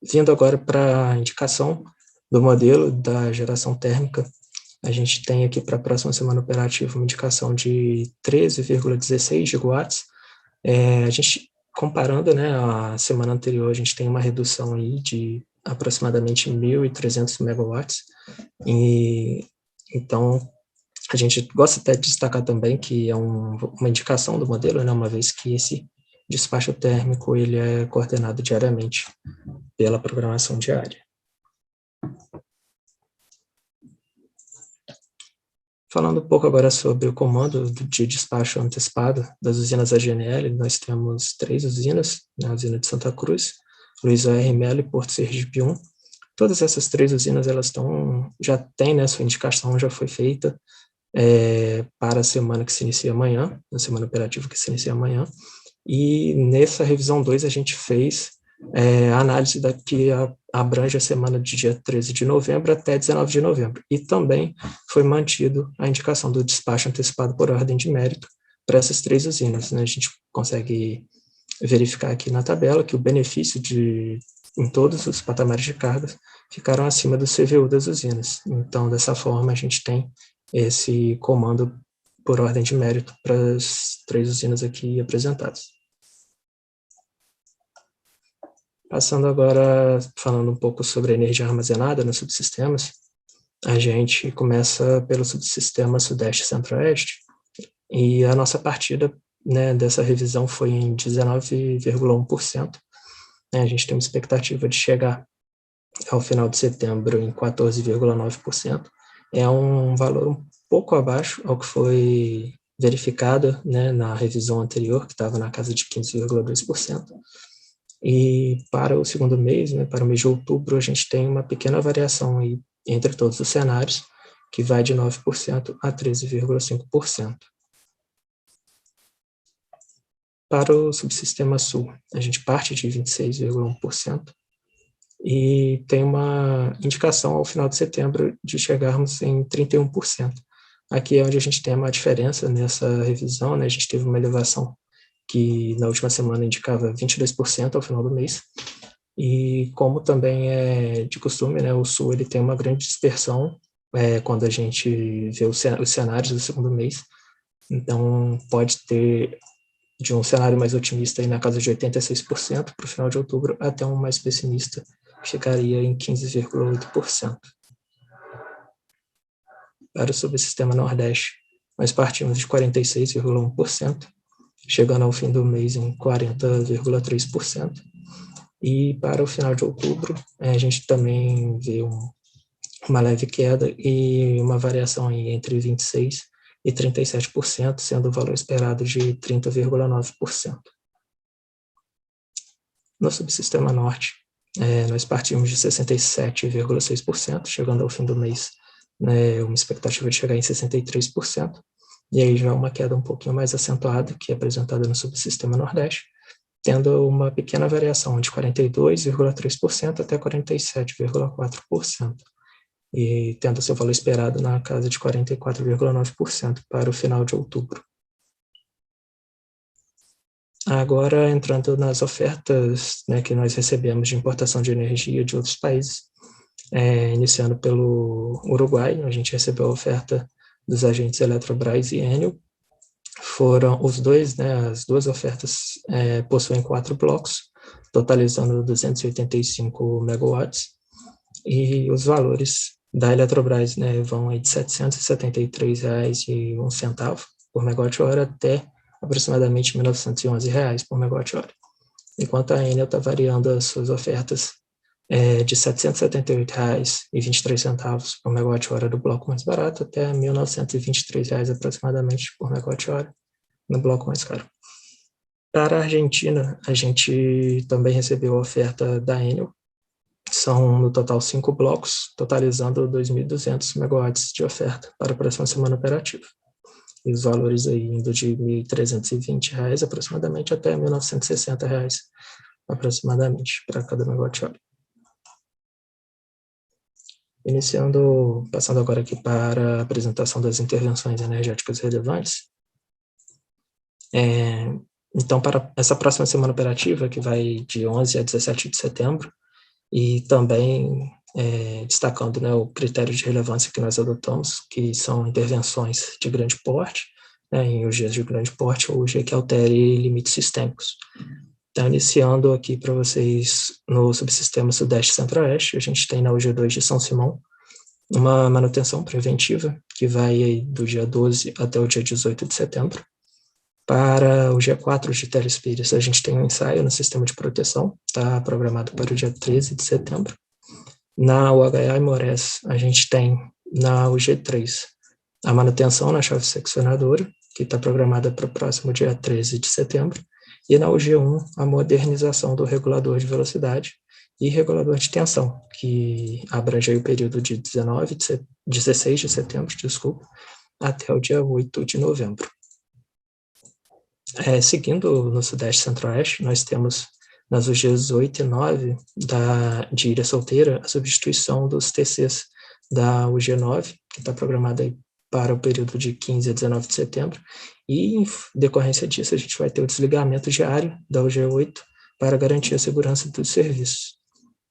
Vindo agora para a indicação do modelo da geração térmica, a gente tem aqui para a próxima semana operativa uma indicação de 13,16 gigawatts. A gente, comparando, né, a semana anterior, a gente tem uma redução aí de aproximadamente 1.300 megawatts, e então a gente gosta até de destacar também que é uma indicação do modelo, né, uma vez que esse despacho térmico ele é coordenado diariamente pela programação diária. Falando um pouco agora sobre o comando de despacho antecipado das usinas AGNL, nós temos 3 usinas, né, a usina de Santa Cruz, Luiz A.R. Melo e Porto Sergipe 1. Todas essas 3 usinas elas já têm, né, sua indicação já foi feita para a semana que se inicia amanhã, na semana operativa que se inicia amanhã, e nessa revisão 2 a gente fez a análise que abrange a semana de dia 13 de novembro até 19 de novembro, e também foi mantido a indicação do despacho antecipado por ordem de mérito para essas 3 usinas, né? A gente consegue verificar aqui na tabela que o benefício em todos os patamares de cargas ficaram acima do CVU das usinas. Então, dessa forma, a gente tem esse comando por ordem de mérito para as 3 usinas aqui apresentadas. Passando agora, falando um pouco sobre a energia armazenada nos subsistemas, a gente começa pelo subsistema Sudeste e Centro-Oeste, e a nossa partida, né, dessa revisão foi em 19,1%. A gente tem uma expectativa de chegar ao final de setembro em 14,9%. É um valor um pouco abaixo ao que foi verificado, né, na revisão anterior, que estava na casa de 15,2%. E para o segundo mês, né, para o mês de outubro, a gente tem uma pequena variação aí entre todos os cenários, que vai de 9% a 13,5%. Para o subsistema Sul, a gente parte de 26,1% e tem uma indicação ao final de setembro de chegarmos em 31%. Aqui é onde a gente tem uma diferença nessa revisão, né? A gente teve uma elevação que na última semana indicava 22% ao final do mês, e como também é de costume, né, o Sul ele tem uma grande dispersão quando a gente vê os cenários do segundo mês, então pode ter de um cenário mais otimista aí na casa de 86% para o final de outubro, até um mais pessimista, que ficaria em 15,8%. Para o subsistema Nordeste, nós partimos de 46,1%, chegando ao fim do mês em 40,3%. E para o final de outubro, a gente também vê uma leve queda e uma variação entre 26% e 37%, sendo o valor esperado de 30,9%. No subsistema Norte, nós partimos de 67,6%, chegando ao fim do mês, né, uma expectativa de chegar em 63%. E aí já uma queda um pouquinho mais acentuada, que é apresentada no subsistema Nordeste, tendo uma pequena variação de 42,3% até 47,4%, e tendo seu valor esperado na casa de 44,9% para o final de outubro. Agora, entrando nas ofertas, né, que nós recebemos de importação de energia de outros países, iniciando pelo Uruguai, a gente recebeu a oferta dos agentes Eletrobras e Enel. Foram os dois, né, as duas ofertas possuem 4 blocos, totalizando 285 megawatts, e os valores da Eletrobras, né, vão aí de R$ 773,01 por megawatt-hora até aproximadamente R$ 1.911 por megawatt-hora, enquanto a Enel está variando as suas ofertas de R$ 778,23 por megawatt-hora do bloco mais barato até R$ 1.923 aproximadamente por megawatt-hora no bloco mais caro. Para a Argentina, a gente também recebeu a oferta da Enel. São, no total, 5 blocos, totalizando 2.200 megawatts de oferta para a próxima semana operativa. E os valores aí indo de R$ 1.320 aproximadamente até R$ 1.960 aproximadamente para cada megawatt-hora. Passando agora aqui para a apresentação das intervenções energéticas relevantes. Então, para essa próxima semana operativa, que vai de 11 a 17 de setembro, e também destacando, né, o critério de relevância que nós adotamos, que são intervenções de grande porte, né, em UGs de grande porte ou UG que altere limites sistêmicos. Então, iniciando aqui para vocês no subsistema Sudeste Centro-Oeste, a gente tem na UG2 de São Simão uma manutenção preventiva que vai aí do dia 12 até o dia 18 de setembro. Para o dia 4 de Telespires, a gente tem um ensaio no sistema de proteção, está programado para o dia 13 de setembro. Na UHA e Mores, a gente tem na UG3 a manutenção na chave seccionadora, que está programada para o próximo dia 13 de setembro. E na UG1, a modernização do regulador de velocidade e regulador de tensão, que abrange aí o período de 16 de setembro, até o dia 8 de novembro. Seguindo no Sudeste Centro-Oeste, nós temos nas UGs 8 e 9 de Ilha Solteira a substituição dos TCs da UG9, que está programada aí para o período de 15 a 19 de setembro, e em decorrência disso a gente vai ter o desligamento diário da UG8 para garantir a segurança dos serviços.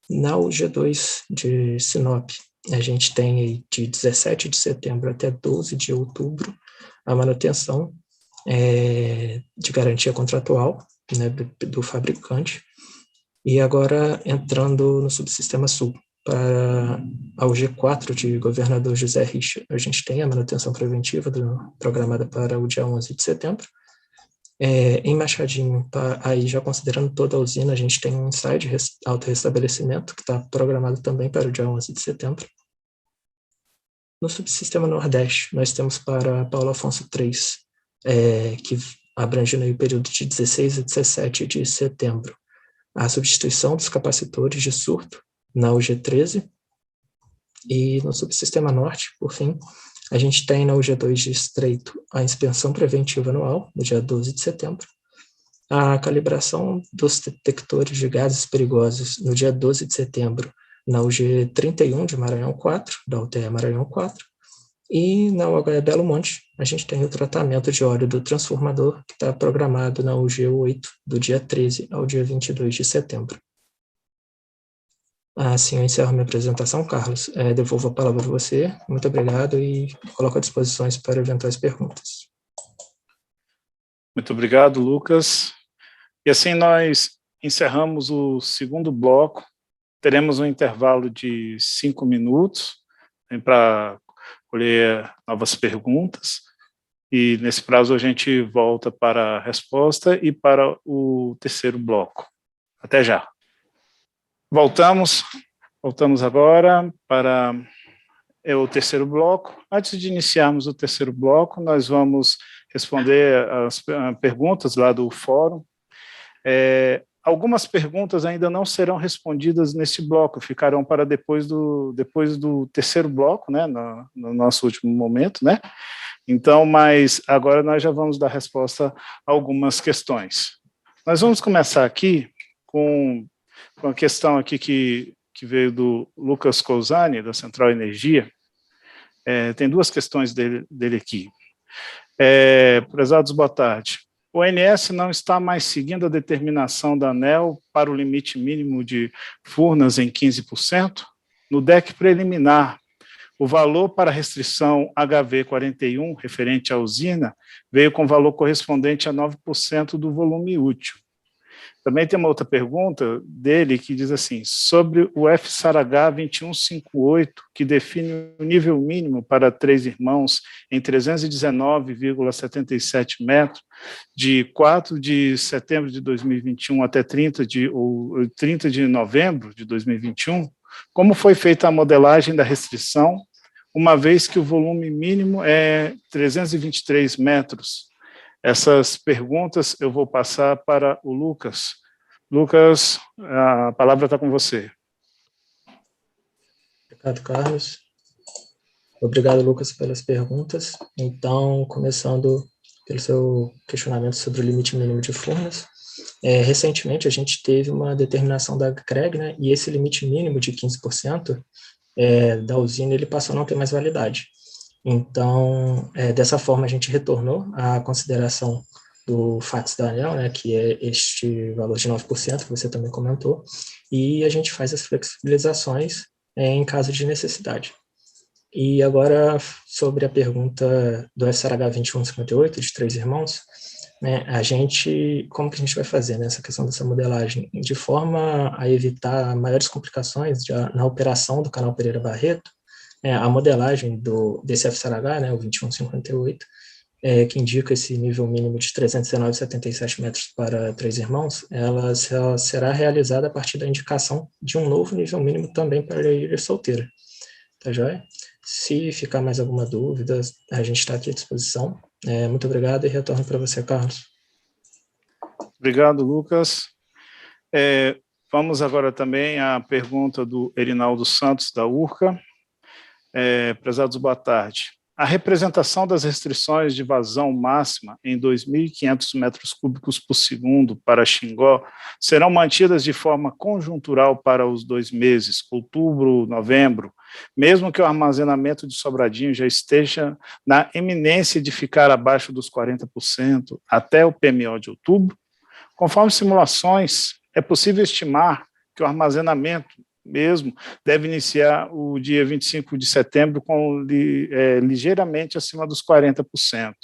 Na UG2 de Sinop, a gente tem aí de 17 de setembro até 12 de outubro a manutenção de garantia contratual, né, do fabricante. E agora, entrando no subsistema Sul, para a UG4 de Governador José Richa, a gente tem a manutenção preventiva programada para o dia 11 de setembro. Em Machadinho, aí já considerando toda a usina, a gente tem um ensaio de autorrestabelecimento que está programado também para o dia 11 de setembro. No subsistema Nordeste, nós temos para Paulo Afonso 3, que abrange no período de 16 a 17 de setembro, a substituição dos capacitores de surto na UG13, e no subsistema Norte, por fim, a gente tem na UG2 de Estreito a inspeção preventiva anual, no dia 12 de setembro, a calibração dos detectores de gases perigosos no dia 12 de setembro, na UG31 de Maranhão 4, da UTE Maranhão 4, e na UHE Belo Monte, a gente tem o tratamento de óleo do transformador, que está programado na UG8, do dia 13 ao dia 22 de setembro. Assim, eu encerro minha apresentação, Carlos. Devolvo a palavra a você. Muito obrigado e coloco à disposição para eventuais perguntas. Muito obrigado, Lucas. E assim nós encerramos o segundo bloco. Teremos um intervalo de 5 minutos para colher novas perguntas. E nesse prazo a gente volta para a resposta e para o terceiro bloco. Até já. Voltamos agora para o terceiro bloco. Antes de iniciarmos o terceiro bloco, nós vamos responder as perguntas lá do fórum. Algumas perguntas ainda não serão respondidas neste bloco, ficarão para depois do terceiro bloco, né, no nosso último momento, né? Então, mas agora nós já vamos dar resposta a algumas questões. Nós vamos começar aqui com a questão aqui que veio do Lucas Cousani, da Central Energia. Tem duas questões dele aqui. Prezados, boa tarde. O ONS não está mais seguindo a determinação da ANEEL para o limite mínimo de Furnas em 15%? No DEC preliminar, o valor para a restrição HV41, referente à usina, veio com valor correspondente a 9% do volume útil. Também tem uma outra pergunta dele que diz assim, sobre o FSARH 2158, que define o nível mínimo para 3 irmãos em 319,77 metros, de 4 de setembro de 2021 até 30 de novembro de 2021, como foi feita a modelagem da restrição, uma vez que o volume mínimo é 323 metros? Essas perguntas eu vou passar para o Lucas. Lucas, a palavra está com você. Obrigado, Carlos. Obrigado, Lucas, pelas perguntas. Então, começando pelo seu questionamento sobre o limite mínimo de Furnas. Recentemente, a gente teve uma determinação da CREG, né, e esse limite mínimo de 15% da usina, ele passou a não ter mais validade. Então, dessa forma, a gente retornou à consideração do FATS da ANEEL, né, que é este valor de 9%, que você também comentou, e a gente faz as flexibilizações em caso de necessidade. E agora, sobre a pergunta do FSARH 2158, de 3 irmãos, né, como que a gente vai fazer nessa questão dessa modelagem? De forma a evitar maiores complicações na operação do canal Pereira Barreto, a modelagem desse FSLH, né, o 2158, que indica esse nível mínimo de 319,77 metros para Três Irmãos, ela será realizada a partir da indicação de um novo nível mínimo também para a Ilha Solteira. Tá joia? Se ficar mais alguma dúvida, a gente está aqui à disposição. Muito obrigado e retorno para você, Carlos. Obrigado, Lucas. Vamos agora também à pergunta do Erinaldo Santos, da URCA. Prezados, boa tarde. A representação das restrições de vazão máxima em 2.500 metros cúbicos por segundo para Xingó serão mantidas de forma conjuntural para os 2 meses, outubro, novembro, mesmo que o armazenamento de Sobradinho já esteja na iminência de ficar abaixo dos 40% até o PMO de outubro? Conforme simulações, é possível estimar que o armazenamento mesmo deve iniciar o dia 25 de setembro ligeiramente acima dos 40%.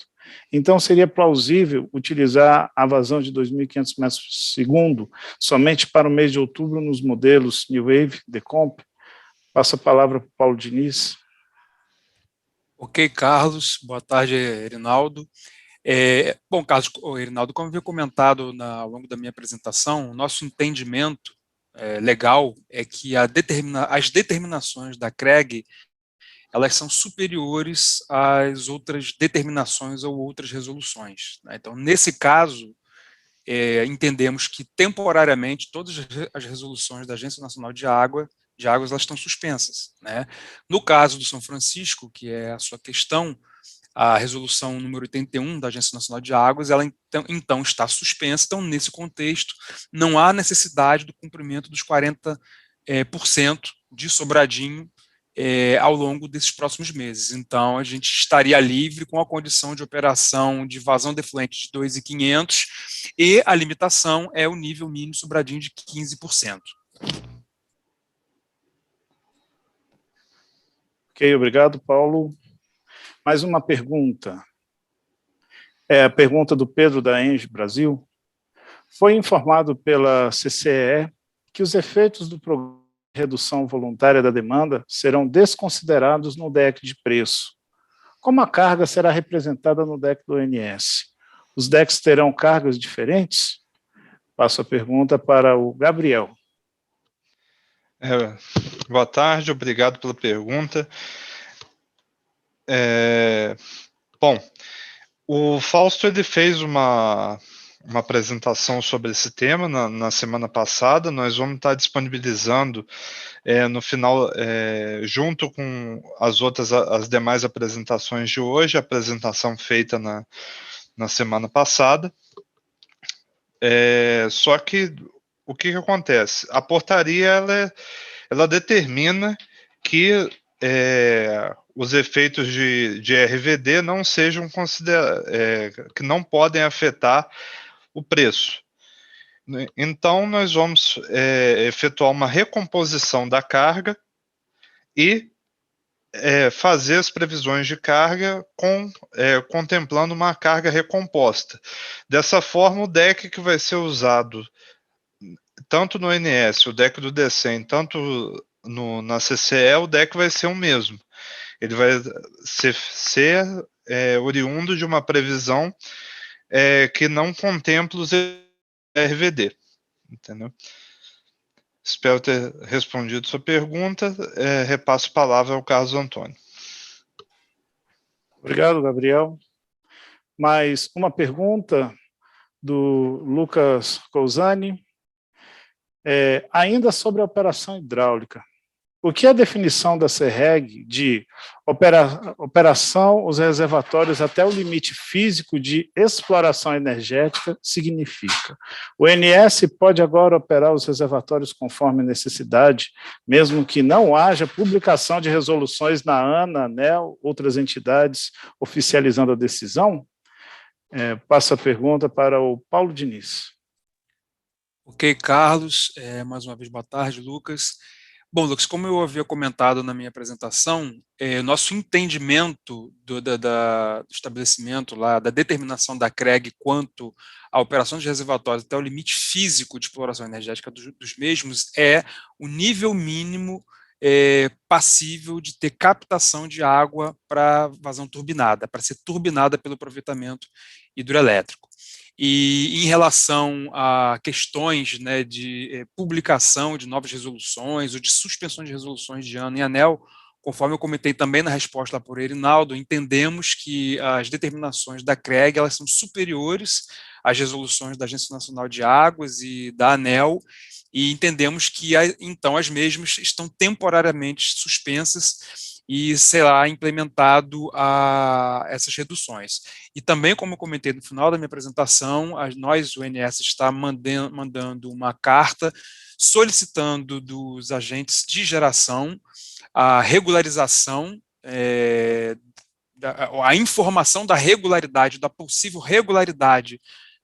Então, seria plausível utilizar a vazão de 2.500 metros por segundo somente para o mês de outubro nos modelos New Wave, Decomp? Passo a palavra para o Paulo Diniz. Ok, Carlos. Boa tarde, Erinaldo. Bom, Carlos, Erinaldo, como eu havia comentado ao longo da minha apresentação, o nosso entendimento legal é que as determinações da CREG elas são superiores às outras determinações ou outras resoluções, né? Então, nesse caso, entendemos que temporariamente todas as resoluções da Agência Nacional de Águas elas estão suspensas, né? No caso do São Francisco, que é a sua questão, a resolução número 81 da Agência Nacional de Águas, ela então está suspensa. Então, nesse contexto, não há necessidade do cumprimento dos 40% de Sobradinho ao longo desses próximos meses. Então, a gente estaria livre com a condição de operação de vazão defluente de 2.500 e a limitação é o nível mínimo Sobradinho de 15%. Ok, obrigado, Paulo. Mais uma pergunta. A pergunta do Pedro da Engie Brasil. Foi informado pela CCE que os efeitos do programa de redução voluntária da demanda serão desconsiderados no DEC de preço. Como a carga será representada no DEC do ONS? Os DECs terão cargas diferentes? Passo a pergunta para o Gabriel. Boa tarde, obrigado pela pergunta. Bom, o Fausto ele fez uma apresentação sobre esse tema na semana passada. Nós vamos estar disponibilizando no final, junto com as demais apresentações de hoje, a apresentação feita na semana passada. Só que o que acontece? A portaria ela determina que os efeitos de RVD não sejam que não podem afetar o preço. Então, nós vamos efetuar uma recomposição da carga e fazer as previsões de carga contemplando uma carga recomposta. Dessa forma, o DEC que vai ser usado tanto no ONS, o DEC do DECEM, tanto na CCE, o DEC vai ser o mesmo. Ele vai ser oriundo de uma previsão que não contempla os RVD, entendeu? Espero ter respondido sua pergunta. Repasso a palavra ao Carlos Antônio. Obrigado, Gabriel. Mais uma pergunta do Lucas Cousani. Ainda sobre a operação hidráulica. O que a definição da CERREG de operação os reservatórios até o limite físico de exploração energética significa? O ONS pode agora operar os reservatórios conforme necessidade, mesmo que não haja publicação de resoluções na ANA, ANEEL, outras entidades oficializando a decisão? Passo a pergunta para o Paulo Diniz. Ok, Carlos. Mais uma vez, boa tarde, Lucas. Bom, Lucas, como eu havia comentado na minha apresentação, nosso entendimento do estabelecimento lá, da determinação da CREG quanto à operação de reservatórios até o limite físico de exploração energética dos mesmos é o nível mínimo passível de ter captação de água para vazão turbinada, para ser turbinada pelo aproveitamento hidroelétrico. E em relação a questões, né, de publicação de novas resoluções ou de suspensão de resoluções de ano em ANEEL, conforme eu comentei também na resposta lá por Erinaldo, entendemos que as determinações da CREG elas são superiores às resoluções da Agência Nacional de Águas e da ANEEL, e entendemos que, então, as mesmas estão temporariamente suspensas e será implementado essas reduções. E também, como eu comentei no final da minha apresentação, nós, o ONS, está mandando uma carta solicitando dos agentes de geração a regularização, a informação da regularidade, da possível regularidade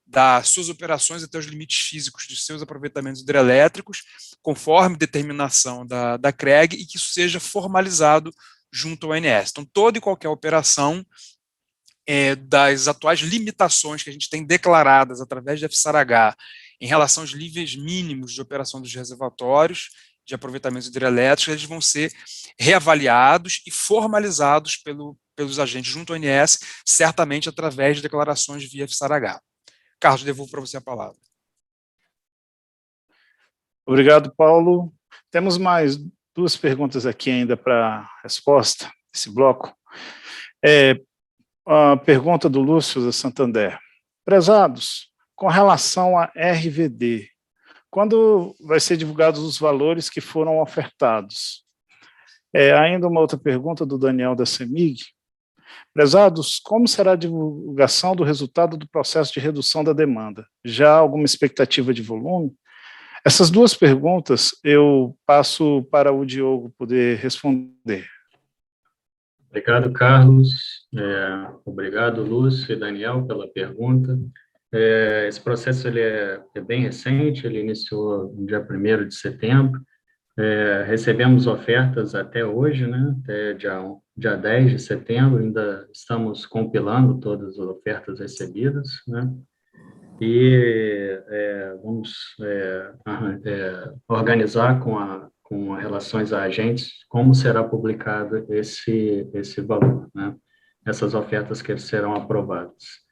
das suas operações até os limites físicos de seus aproveitamentos hidrelétricos, conforme determinação da CREG, e que isso seja formalizado junto ao ONS. Então, toda e qualquer operação das atuais limitações que a gente tem declaradas através da FSARH em relação aos níveis mínimos de operação dos reservatórios de aproveitamentos hidrelétricos, eles vão ser reavaliados e formalizados pelos agentes junto ao ONS, certamente através de declarações via FSARH. Carlos, devolvo para você a palavra. Obrigado, Paulo. Temos mais 2 perguntas aqui ainda para resposta, esse bloco. A pergunta do Lúcio da Santander. Prezados, com relação a RVD, quando vai ser divulgados os valores que foram ofertados? Ainda uma outra pergunta do Daniel da CEMIG. Prezados, como será a divulgação do resultado do processo de redução da demanda? Já há alguma expectativa de volume? Essas 2 perguntas eu passo para o Diogo poder responder. Obrigado, Carlos. Obrigado, Lúcio e Daniel, pela pergunta. Esse processo ele é bem recente, ele iniciou no dia 1º de setembro. Recebemos ofertas até hoje, né, até dia 10 de setembro, ainda estamos compilando todas as ofertas recebidas, né, e vamos organizar com relações a agentes como será publicado esse valor, né, essas ofertas que serão aprovadas.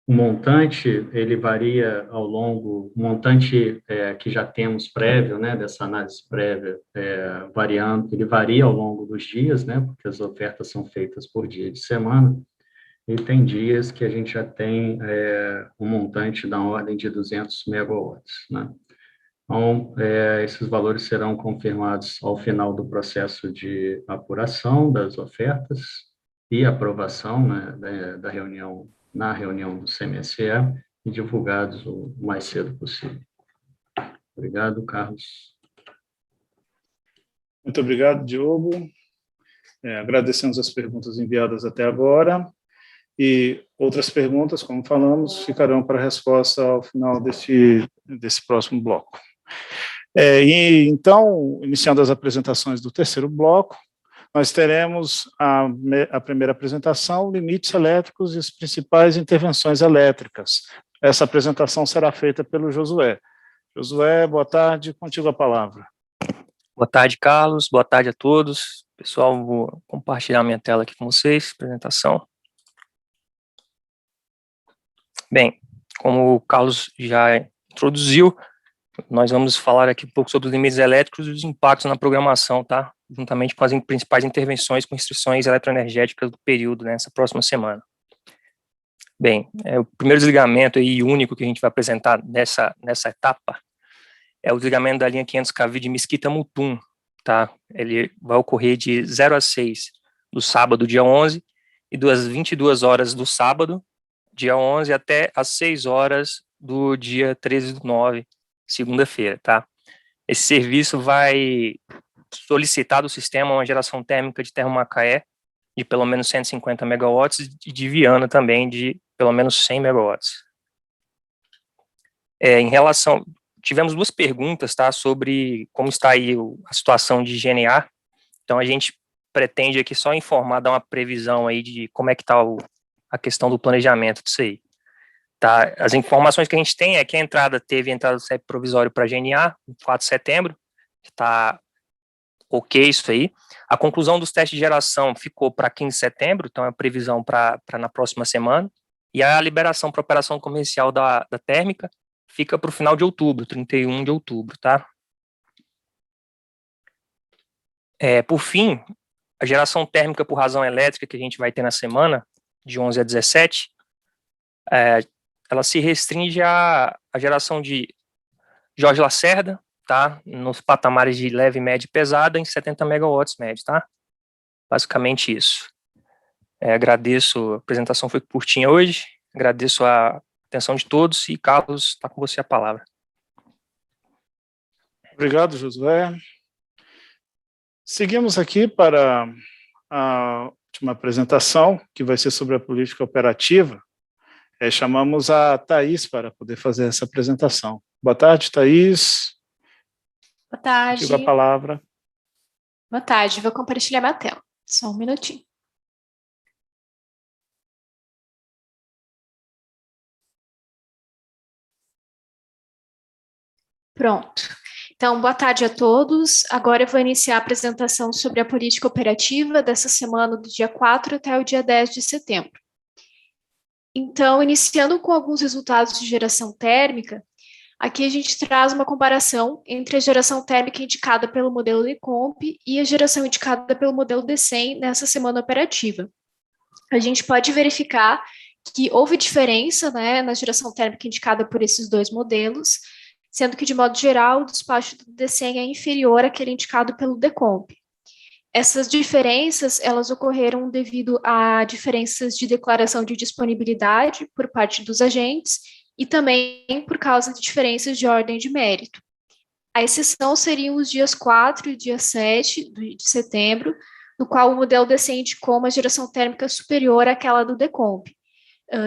O montante, ele varia ao longo, o montante que já temos prévio, né, dessa análise prévia, ele varia ao longo dos dias, né, porque as ofertas são feitas por dia de semana, e tem dias que a gente já tem um montante da ordem de 200 megawatts, né. Então, esses valores serão confirmados ao final do processo de apuração das ofertas e aprovação, né, na reunião do CMSE e divulgados o mais cedo possível. Obrigado, Carlos. Muito obrigado, Diogo. Agradecemos as perguntas enviadas até agora. E outras perguntas, como falamos, ficarão para resposta ao final desse próximo bloco. Então, iniciando as apresentações do terceiro bloco, nós teremos a primeira apresentação, limites elétricos e as principais intervenções elétricas. Essa apresentação será feita pelo Josué. Josué, boa tarde, contigo a palavra. Boa tarde, Carlos, boa tarde a todos. Pessoal, vou compartilhar minha tela aqui com vocês, apresentação. Bem, como o Carlos já introduziu, nós vamos falar aqui um pouco sobre os limites elétricos e os impactos na programação, tá? Juntamente com as principais intervenções com restrições eletroenergéticas do período, nessa próxima semana. Bem, o primeiro desligamento e único que a gente vai apresentar nessa etapa é o desligamento da linha 500 kV de Mesquita Mutum, tá? Ele vai ocorrer de 0 às 6 do sábado, dia 11, e das 22 horas do sábado, dia 11, até às 6 horas do dia 13/9, segunda-feira, tá? Esse serviço vai solicitar do sistema uma geração térmica de Termomacaé de pelo menos 150 megawatts e de Viana também de pelo menos 100 megawatts. Em relação, tivemos duas perguntas, tá, sobre como está aí a situação de GNA. Então, a gente pretende aqui só informar, dar uma previsão aí de como é que está a questão do planejamento disso aí. Tá? As informações que a gente tem é que teve entrada do CEP provisório para a GNA, no 4 de setembro, está ok isso aí. A conclusão dos testes de geração ficou para 15 de setembro, então é a previsão para na próxima semana. E a liberação para operação comercial da térmica fica para o final de outubro, 31 de outubro, tá? Por fim, a geração térmica por razão elétrica que a gente vai ter na semana, de 11 a 17, ela se restringe à geração de Jorge Lacerda, tá? Nos patamares de leve, média e pesada, em 70 megawatts médio, tá? Basicamente isso. Agradeço, a apresentação foi curtinha hoje, agradeço a atenção de todos e, Carlos, está com você a palavra. Obrigado, Josué. Seguimos aqui para a última apresentação, que vai ser sobre a política operativa. Chamamos a Thaís para poder fazer essa apresentação. Boa tarde, Thaís. Boa tarde. Digo a palavra. Boa tarde, vou compartilhar minha tela. Só um minutinho. Pronto. Então, boa tarde a todos. Agora eu vou iniciar a apresentação sobre a política operativa dessa semana, do dia 4 até o dia 10 de setembro. Então, iniciando com alguns resultados de geração térmica, aqui a gente traz uma comparação entre a geração térmica indicada pelo modelo DECOMP e a geração indicada pelo modelo DECEM nessa semana operativa. A gente pode verificar que houve diferença, né, na geração térmica indicada por esses dois modelos, sendo que, de modo geral, o despacho do DECEM é inferior àquele indicado pelo DECOMP. Essas diferenças, elas ocorreram devido a diferenças de declaração de disponibilidade por parte dos agentes e também por causa de diferenças de ordem de mérito. A exceção seriam os dias 4 e dia 7 de setembro, no qual o modelo DECEM indicou uma geração térmica superior àquela do DECOMP.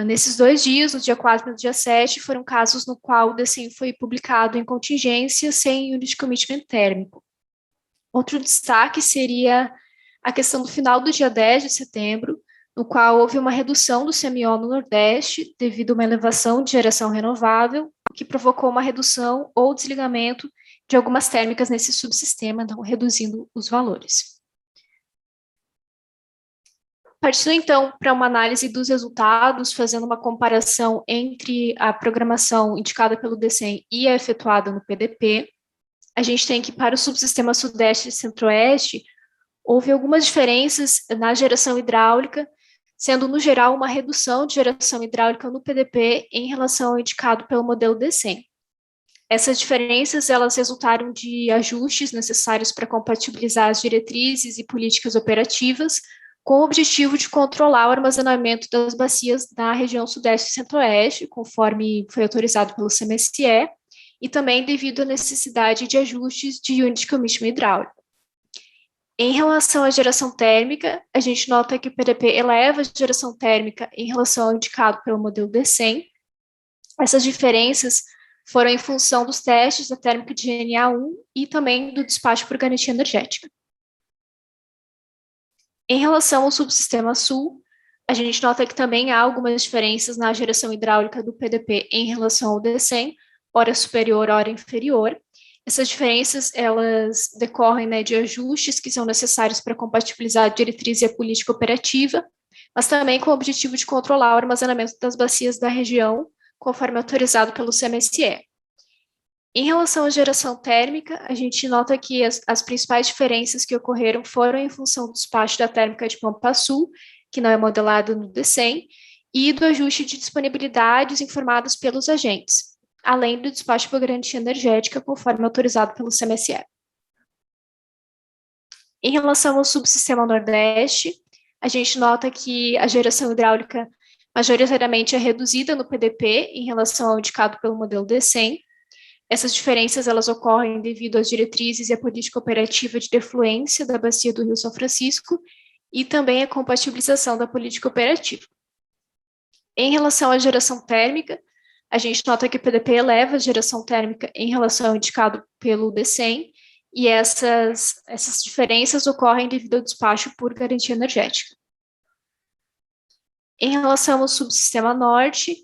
Nesses 2 dias, no dia 4 e no dia 7, foram casos no qual o DECEM foi publicado em contingência sem unit commitment térmico. Outro destaque seria a questão do final do dia 10 de setembro, no qual houve uma redução do CMO no Nordeste devido a uma elevação de geração renovável, que provocou uma redução ou desligamento de algumas térmicas nesse subsistema, então reduzindo os valores. Partindo então para uma análise dos resultados, fazendo uma comparação entre a programação indicada pelo DECEM e a efetuada no PDP, a gente tem que, para o subsistema Sudeste e Centro-Oeste, houve algumas diferenças na geração hidráulica, sendo, no geral, uma redução de geração hidráulica no PDP em relação ao indicado pelo modelo DECEM. Essas diferenças, elas resultaram de ajustes necessários para compatibilizar as diretrizes e políticas operativas, com o objetivo de controlar o armazenamento das bacias na região Sudeste e Centro-Oeste, conforme foi autorizado pelo CMSE, e também devido à necessidade de ajustes de unit commitment hidráulico. Em relação à geração térmica, a gente nota que o PDP eleva a geração térmica em relação ao indicado pelo modelo DECEM. Essas diferenças foram em função dos testes da térmica de GNA1 e também do despacho por garantia energética. Em relação ao subsistema Sul, a gente nota que também há algumas diferenças na geração hidráulica do PDP em relação ao DECEM, hora superior, hora inferior. Essas diferenças, elas decorrem, né, de ajustes que são necessários para compatibilizar a diretriz e a política operativa, mas também com o objetivo de controlar o armazenamento das bacias da região, conforme autorizado pelo CMSE. Em relação à geração térmica, a gente nota que as principais diferenças que ocorreram foram em função do despacho da térmica de Pampa Sul, que não é modelado no DECEM, e do ajuste de disponibilidades informadas pelos agentes, além do despacho por garantia energética, conforme autorizado pelo CMSE. Em relação ao subsistema Nordeste, a gente nota que a geração hidráulica majoritariamente é reduzida no PDP em relação ao indicado pelo modelo DECEM. Essas diferenças, elas ocorrem devido às diretrizes e à política operativa de defluência da bacia do Rio São Francisco e também a compatibilização da política operativa. Em relação à geração térmica, a gente nota que o PDP eleva a geração térmica em relação ao indicado pelo DCEM, e essas diferenças ocorrem devido ao despacho por garantia energética. Em relação ao subsistema norte,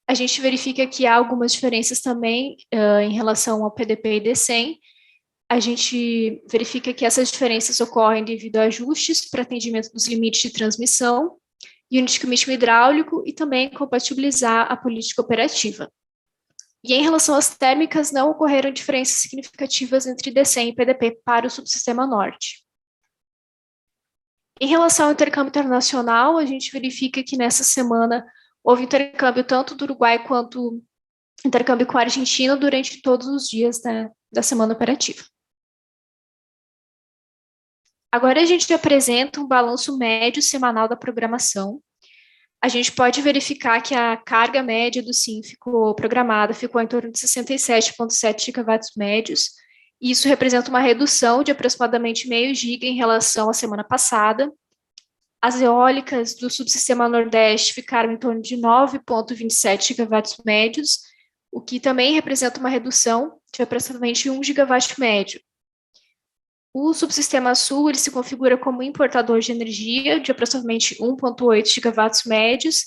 a gente verifica que há algumas diferenças também em relação ao PDP e DCEM. A gente verifica que essas diferenças ocorrem devido a ajustes para atendimento dos limites de transmissão, unit commitment hidráulico e também compatibilizar a política operativa. E em relação às térmicas, não ocorreram diferenças significativas entre DCEM e PDP para o subsistema norte. Em relação ao intercâmbio internacional, a gente verifica que nessa semana houve intercâmbio tanto do Uruguai quanto intercâmbio com a Argentina durante todos os dias da semana operativa. Agora a gente apresenta um balanço médio semanal da programação. A gente pode verificar que a carga média do SIM ficou em torno de 67,7 gigawatts médios, e isso representa uma redução de aproximadamente meio giga em relação à semana passada. As eólicas do subsistema Nordeste ficaram em torno de 9,27 gigawatts médios, o que também representa uma redução de aproximadamente 1 gigawatt médio. O subsistema Sul ele se configura como importador de energia de aproximadamente 1,8 gigawatts médios,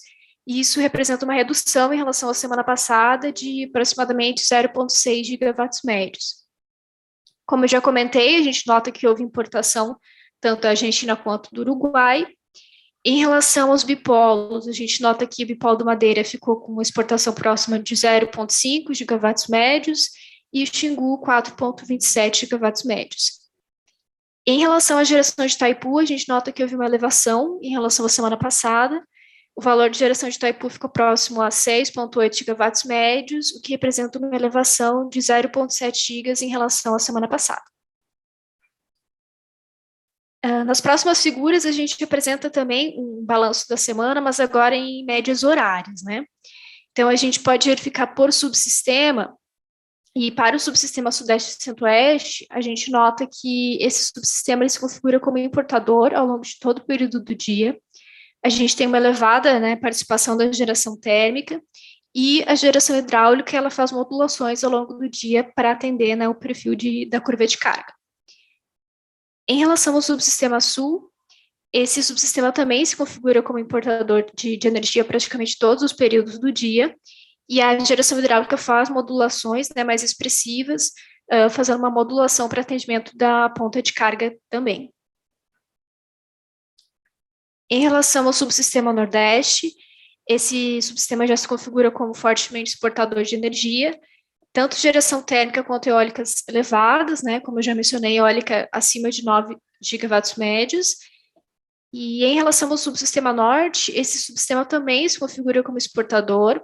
e isso representa uma redução em relação à semana passada de aproximadamente 0,6 gigawatts médios. Como eu já comentei, a gente nota que houve importação tanto da Argentina quanto do Uruguai. Em relação aos bipolos, a gente nota que o bipolo do Madeira ficou com uma exportação próxima de 0,5 gigawatts médios e o Xingu 4,27 gigawatts médios. Em relação à geração de Itaipu, a gente nota que houve uma elevação em relação à semana passada. O valor de geração de Itaipu ficou próximo a 6,8 gigawatts médios, o que representa uma elevação de 0,7 gigas em relação à semana passada. Nas próximas figuras, a gente apresenta também um balanço da semana, mas agora em médias horárias, né? Então, a gente pode verificar por subsistema, e para o subsistema Sudeste e Centro-Oeste, a gente nota que esse subsistema ele se configura como importador ao longo de todo o período do dia. A gente tem uma elevada participação da geração térmica, e a geração hidráulica ela faz modulações ao longo do dia para atender o perfil da curva de carga. Em relação ao subsistema Sul, esse subsistema também se configura como importador de energia praticamente todos os períodos do dia, e a geração hidráulica faz modulações mais expressivas, fazendo uma modulação para atendimento da ponta de carga também. Em relação ao subsistema Nordeste, esse subsistema já se configura como fortemente exportador de energia, tanto geração térmica quanto eólicas elevadas, como eu já mencionei, eólica acima de 9 gigawatts médios. E em relação ao subsistema Norte, esse subsistema também se configura como exportador.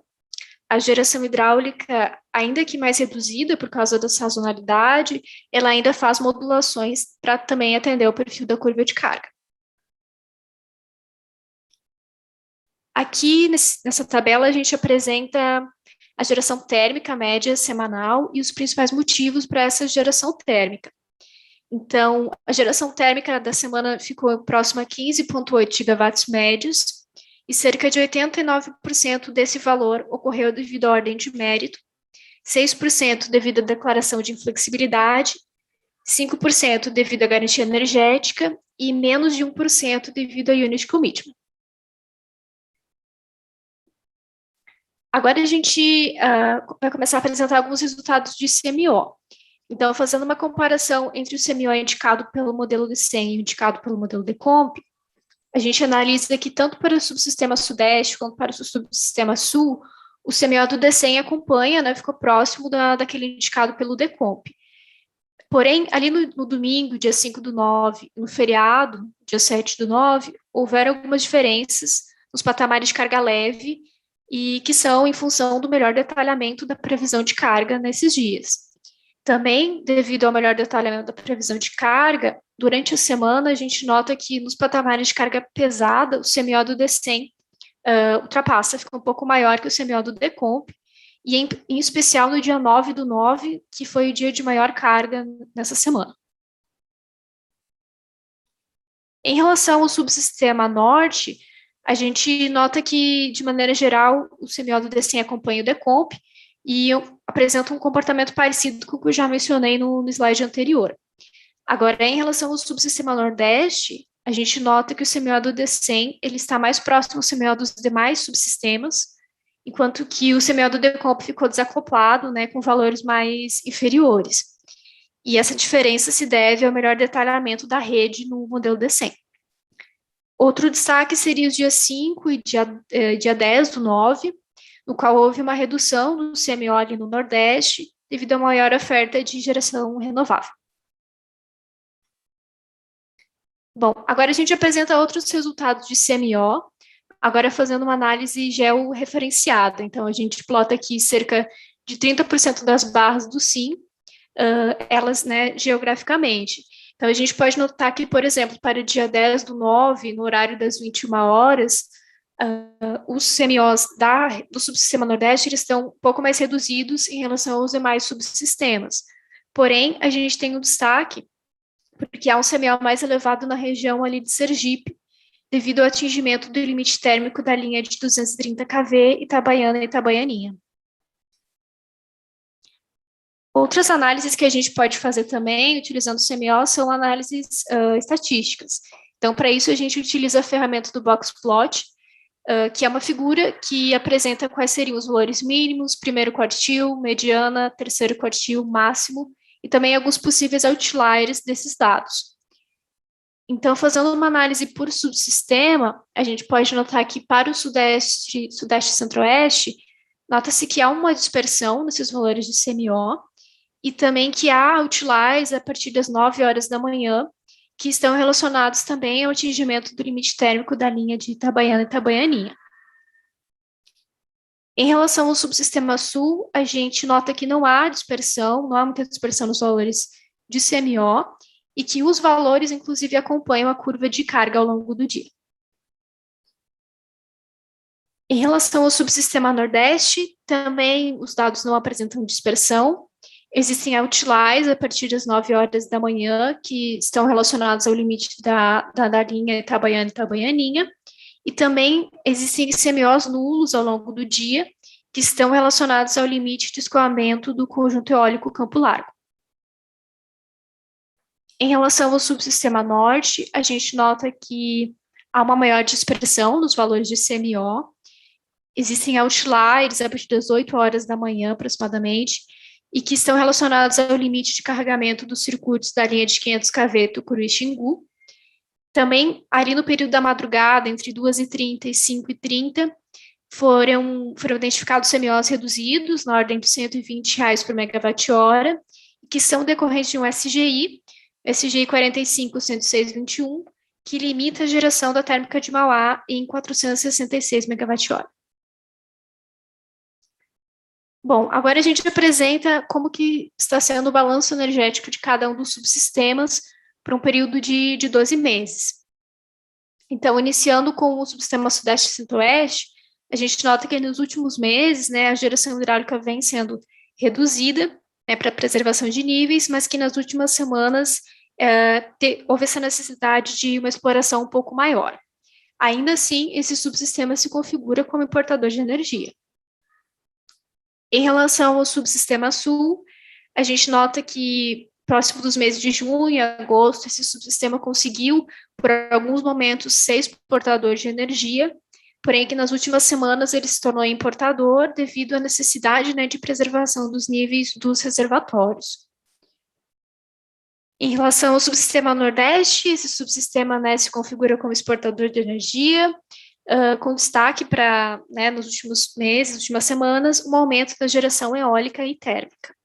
A geração hidráulica, ainda que mais reduzida por causa da sazonalidade, ela ainda faz modulações para também atender o perfil da curva de carga. Aqui, nessa tabela, a gente apresenta a geração térmica média semanal e os principais motivos para essa geração térmica. Então, a geração térmica da semana ficou próxima a 15,8 gigawatts médios, e cerca de 89% desse valor ocorreu devido à ordem de mérito, 6% devido à declaração de inflexibilidade, 5% devido à garantia energética e menos de 1% devido a unit commitment. Agora a gente vai começar a apresentar alguns resultados de CMO. Então, fazendo uma comparação entre o CMO indicado pelo modelo DCEM e indicado pelo modelo DECOMP, a gente analisa que tanto para o subsistema Sudeste quanto para o subsistema Sul, o CMO do DCEM acompanha, ficou próximo daquele indicado pelo DECOMP. Porém, ali no domingo, dia 5/9, no feriado, dia 7/9, houveram algumas diferenças nos patamares de carga leve e que são em função do melhor detalhamento da previsão de carga nesses dias. Também, devido ao melhor detalhamento da previsão de carga, durante a semana a gente nota que nos patamares de carga pesada, o CMO do DCEM ultrapassa, fica um pouco maior que o CMO do DECOMP, e em especial no dia 9/9, que foi o dia de maior carga nessa semana. Em relação ao subsistema Norte, a gente nota que, de maneira geral, o CMO do DECEM acompanha o DECOMP e apresenta um comportamento parecido com o que eu já mencionei no slide anterior. Agora, em relação ao subsistema Nordeste, a gente nota que o CMO do DECEM ele está mais próximo ao CMO dos demais subsistemas, enquanto que o CMO do DECOMP ficou desacoplado, né, com valores mais inferiores. E essa diferença se deve ao melhor detalhamento da rede no modelo DECEM. Outro destaque seria os dias 5 e dia 10 do 9, no qual houve uma redução do CMO ali no Nordeste, devido à maior oferta de geração renovável. Bom, agora a gente apresenta outros resultados de CMO, agora fazendo uma análise georreferenciada. Então, a gente plota aqui cerca de 30% das barras do SIM, elas, né, geograficamente. Então, a gente pode notar que, por exemplo, para o dia 10 do 9, no horário das 21 horas, os CMOs do subsistema Nordeste eles estão um pouco mais reduzidos em relação aos demais subsistemas. Porém, a gente tem um destaque, porque há um CMO mais elevado na região ali de Sergipe, devido ao atingimento do limite térmico da linha de 230 kV Itabaiana e Itabaianinha. Outras análises que a gente pode fazer também, utilizando o CMO, são análises estatísticas. Então, para isso, a gente utiliza a ferramenta do Boxplot, que é uma figura que apresenta quais seriam os valores mínimos, primeiro quartil, mediana, terceiro quartil, máximo, e também alguns possíveis outliers desses dados. Então, fazendo uma análise por subsistema, a gente pode notar que para o Sudeste e Centro-Oeste, nota-se que há uma dispersão nesses valores de CMO, e também que há outliers a partir das 9 horas da manhã, que estão relacionados também ao atingimento do limite térmico da linha de Itabaiana e Itabaianinha. Em relação ao subsistema Sul, a gente nota que não há dispersão, não há muita dispersão nos valores de CMO, e que os valores, inclusive, acompanham a curva de carga ao longo do dia. Em relação ao subsistema Nordeste, também os dados não apresentam dispersão. Existem outliers a partir das 9 horas da manhã, que estão relacionados ao limite da linha Itabaiana e Itabaianinha, e também existem CMOs nulos ao longo do dia, que estão relacionados ao limite de escoamento do conjunto eólico Campo Largo. Em relação ao subsistema Norte, a gente nota que há uma maior dispersão nos valores de CMO, existem outliers a partir das 8 horas da manhã, aproximadamente, e que estão relacionados ao limite de carregamento dos circuitos da linha de 500 kV Tucuruí-Xingu. Também, ali no período da madrugada, entre 2h30 e 5h30, foram identificados CMOs reduzidos, na ordem de R$120 por megawatt-hora, que são decorrentes de um SGI 45.106.21, que limita a geração da térmica de Mauá em 466 megawatt-hora. Bom, agora a gente apresenta como que está sendo o balanço energético de cada um dos subsistemas por um período de 12 meses. Então, iniciando com o subsistema Sudeste e Centro-Oeste, a gente nota que nos últimos meses, né, a geração hidráulica vem sendo reduzida, né, para preservação de níveis, mas que nas últimas semanas houve essa necessidade de uma exploração um pouco maior. Ainda assim, esse subsistema se configura como importador de energia. Em relação ao subsistema Sul, a gente nota que próximo dos meses de junho e agosto, esse subsistema conseguiu, por alguns momentos, ser exportador de energia, porém que nas últimas semanas ele se tornou importador devido à necessidade, né, de preservação dos níveis dos reservatórios. Em relação ao subsistema Nordeste, esse subsistema, né, se configura como exportador de energia, com destaque para, né, nos últimos meses, nas últimas semanas, um aumento da geração eólica e térmica.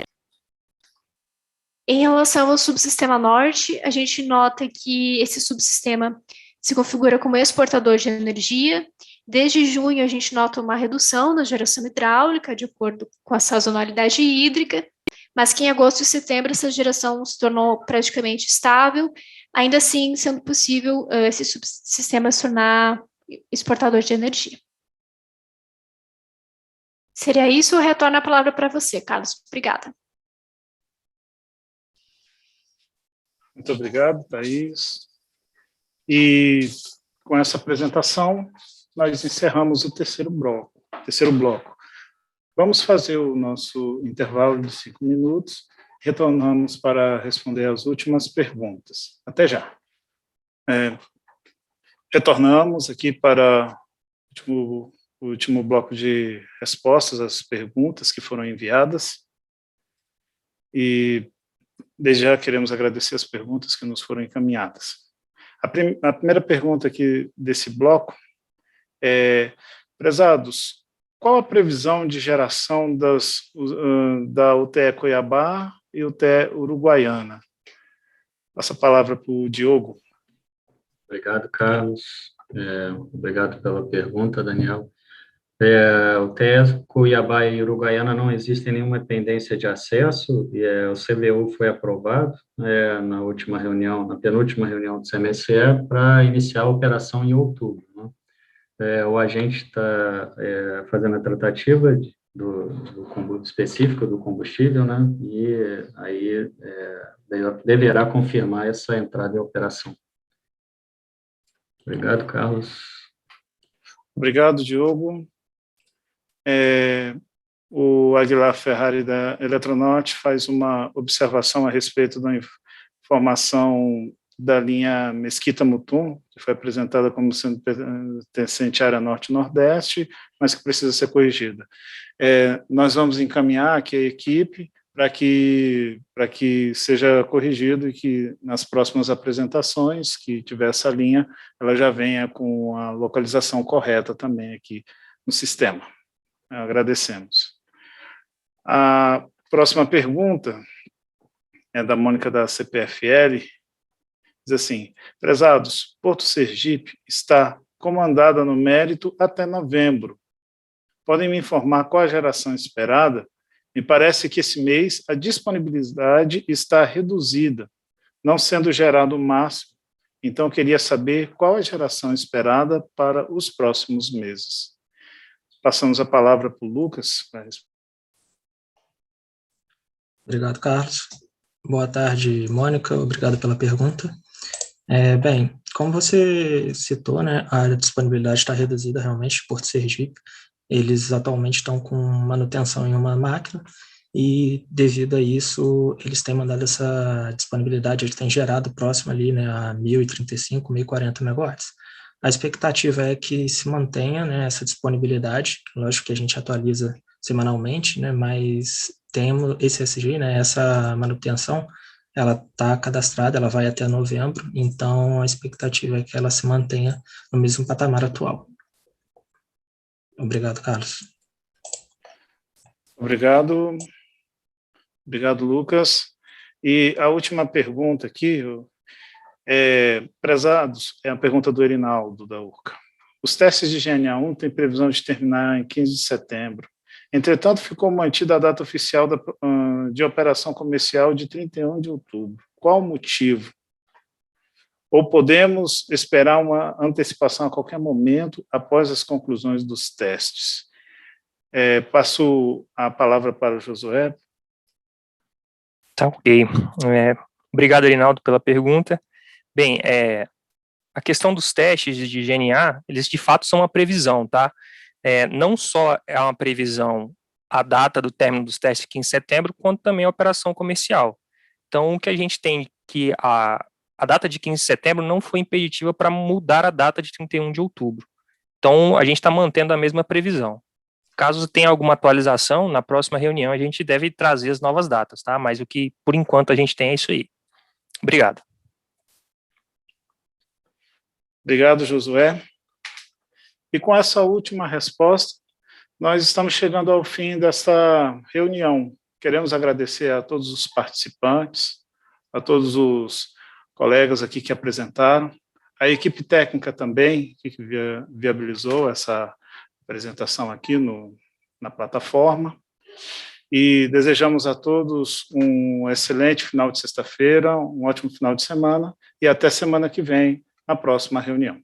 Em relação ao subsistema Norte, a gente nota que esse subsistema se configura como exportador de energia. Desde junho, a gente nota uma redução na geração hidráulica, de acordo com a sazonalidade hídrica, mas que em agosto e setembro essa geração se tornou praticamente estável, ainda assim sendo possível esse subsistema se tornar exportador de energia. Seria isso, eu retorno a palavra para você, Carlos. Obrigada. Muito obrigado, Thaís. E com essa apresentação, nós encerramos o terceiro bloco. Vamos fazer o nosso intervalo de 5 minutos, retornamos para responder as últimas perguntas. Até já. Retornamos aqui para o último bloco de respostas às perguntas que foram enviadas. E, desde já, queremos agradecer as perguntas que nos foram encaminhadas. A primeira pergunta aqui desse bloco é: prezados, qual a previsão de geração da UTE Cuiabá e UTE Uruguaiana? Passo a palavra para o Diogo. Obrigado, Carlos. Obrigado pela pergunta, Daniel. O TE Cuiabá e Uruguaiana não existe nenhuma pendência de acesso, e o CVU foi aprovado na penúltima reunião do CMSE para iniciar a operação em outubro, né? O agente está fazendo a tratativa do específico do combustível, né? E aí deverá confirmar essa entrada em operação. Obrigado, Carlos. Obrigado, Diogo. O Aguilar Ferrari da Eletronorte faz uma observação a respeito da informação da linha Mesquita-Mutum, que foi apresentada como sendo pertencente à área norte-nordeste, mas que precisa ser corrigida. Nós vamos encaminhar aqui a equipe para que seja corrigido e que nas próximas apresentações que tiver essa linha, ela já venha com a localização correta também aqui no sistema. Agradecemos. A próxima pergunta é da Mônica da CPFL. Diz assim: prezados, Porto Sergipe está comandada no mérito até novembro. Podem me informar qual a geração esperada? Me parece que esse mês a disponibilidade está reduzida, não sendo gerado o máximo. Então, queria saber qual a geração esperada para os próximos meses. Passamos a palavra para o Lucas. Obrigado, Carlos. Boa tarde, Mônica. Obrigado pela pergunta. Bem, como você citou, né, a disponibilidade está reduzida realmente, Porto Sergipe. Eles atualmente estão com manutenção em uma máquina e, devido a isso, eles têm mandado essa disponibilidade, eles têm gerado próximo ali, né, a 1.035, 1.040 megawatts. A expectativa é que se mantenha, né, essa disponibilidade. Lógico que a gente atualiza semanalmente, né, mas temos esse SG, né, essa manutenção, ela está cadastrada, ela vai até novembro, então a expectativa é que ela se mantenha no mesmo patamar atual. Obrigado, Carlos. Obrigado. Obrigado, Lucas. E a última pergunta aqui, prezados, é a pergunta do Erinaldo, da URCA. Os testes de GNA1 têm previsão de terminar em 15 de setembro. Entretanto, ficou mantida a data oficial de operação comercial de 31 de outubro. Qual o motivo? Ou podemos esperar uma antecipação a qualquer momento após as conclusões dos testes? Passo a palavra para o Josué. Tá, ok. Obrigado, Erinaldo, pela pergunta. Bem, a questão dos testes de GNA, eles de fato são uma previsão, tá? Não só é uma previsão a data do término dos testes aqui em setembro, quanto também a operação comercial. Então, o que a gente tem que a data de 15 de setembro não foi impeditiva para mudar a data de 31 de outubro. Então, a gente está mantendo a mesma previsão. Caso tenha alguma atualização, na próxima reunião a gente deve trazer as novas datas, tá? Mas o que, por enquanto, a gente tem é isso aí. Obrigado. Obrigado, Josué. E com essa última resposta, nós estamos chegando ao fim dessa reunião. Queremos agradecer a todos os participantes, a todos os colegas aqui que apresentaram, a equipe técnica também, que viabilizou essa apresentação aqui na plataforma, e desejamos a todos um excelente final de sexta-feira, um ótimo final de semana, e até semana que vem, na próxima reunião.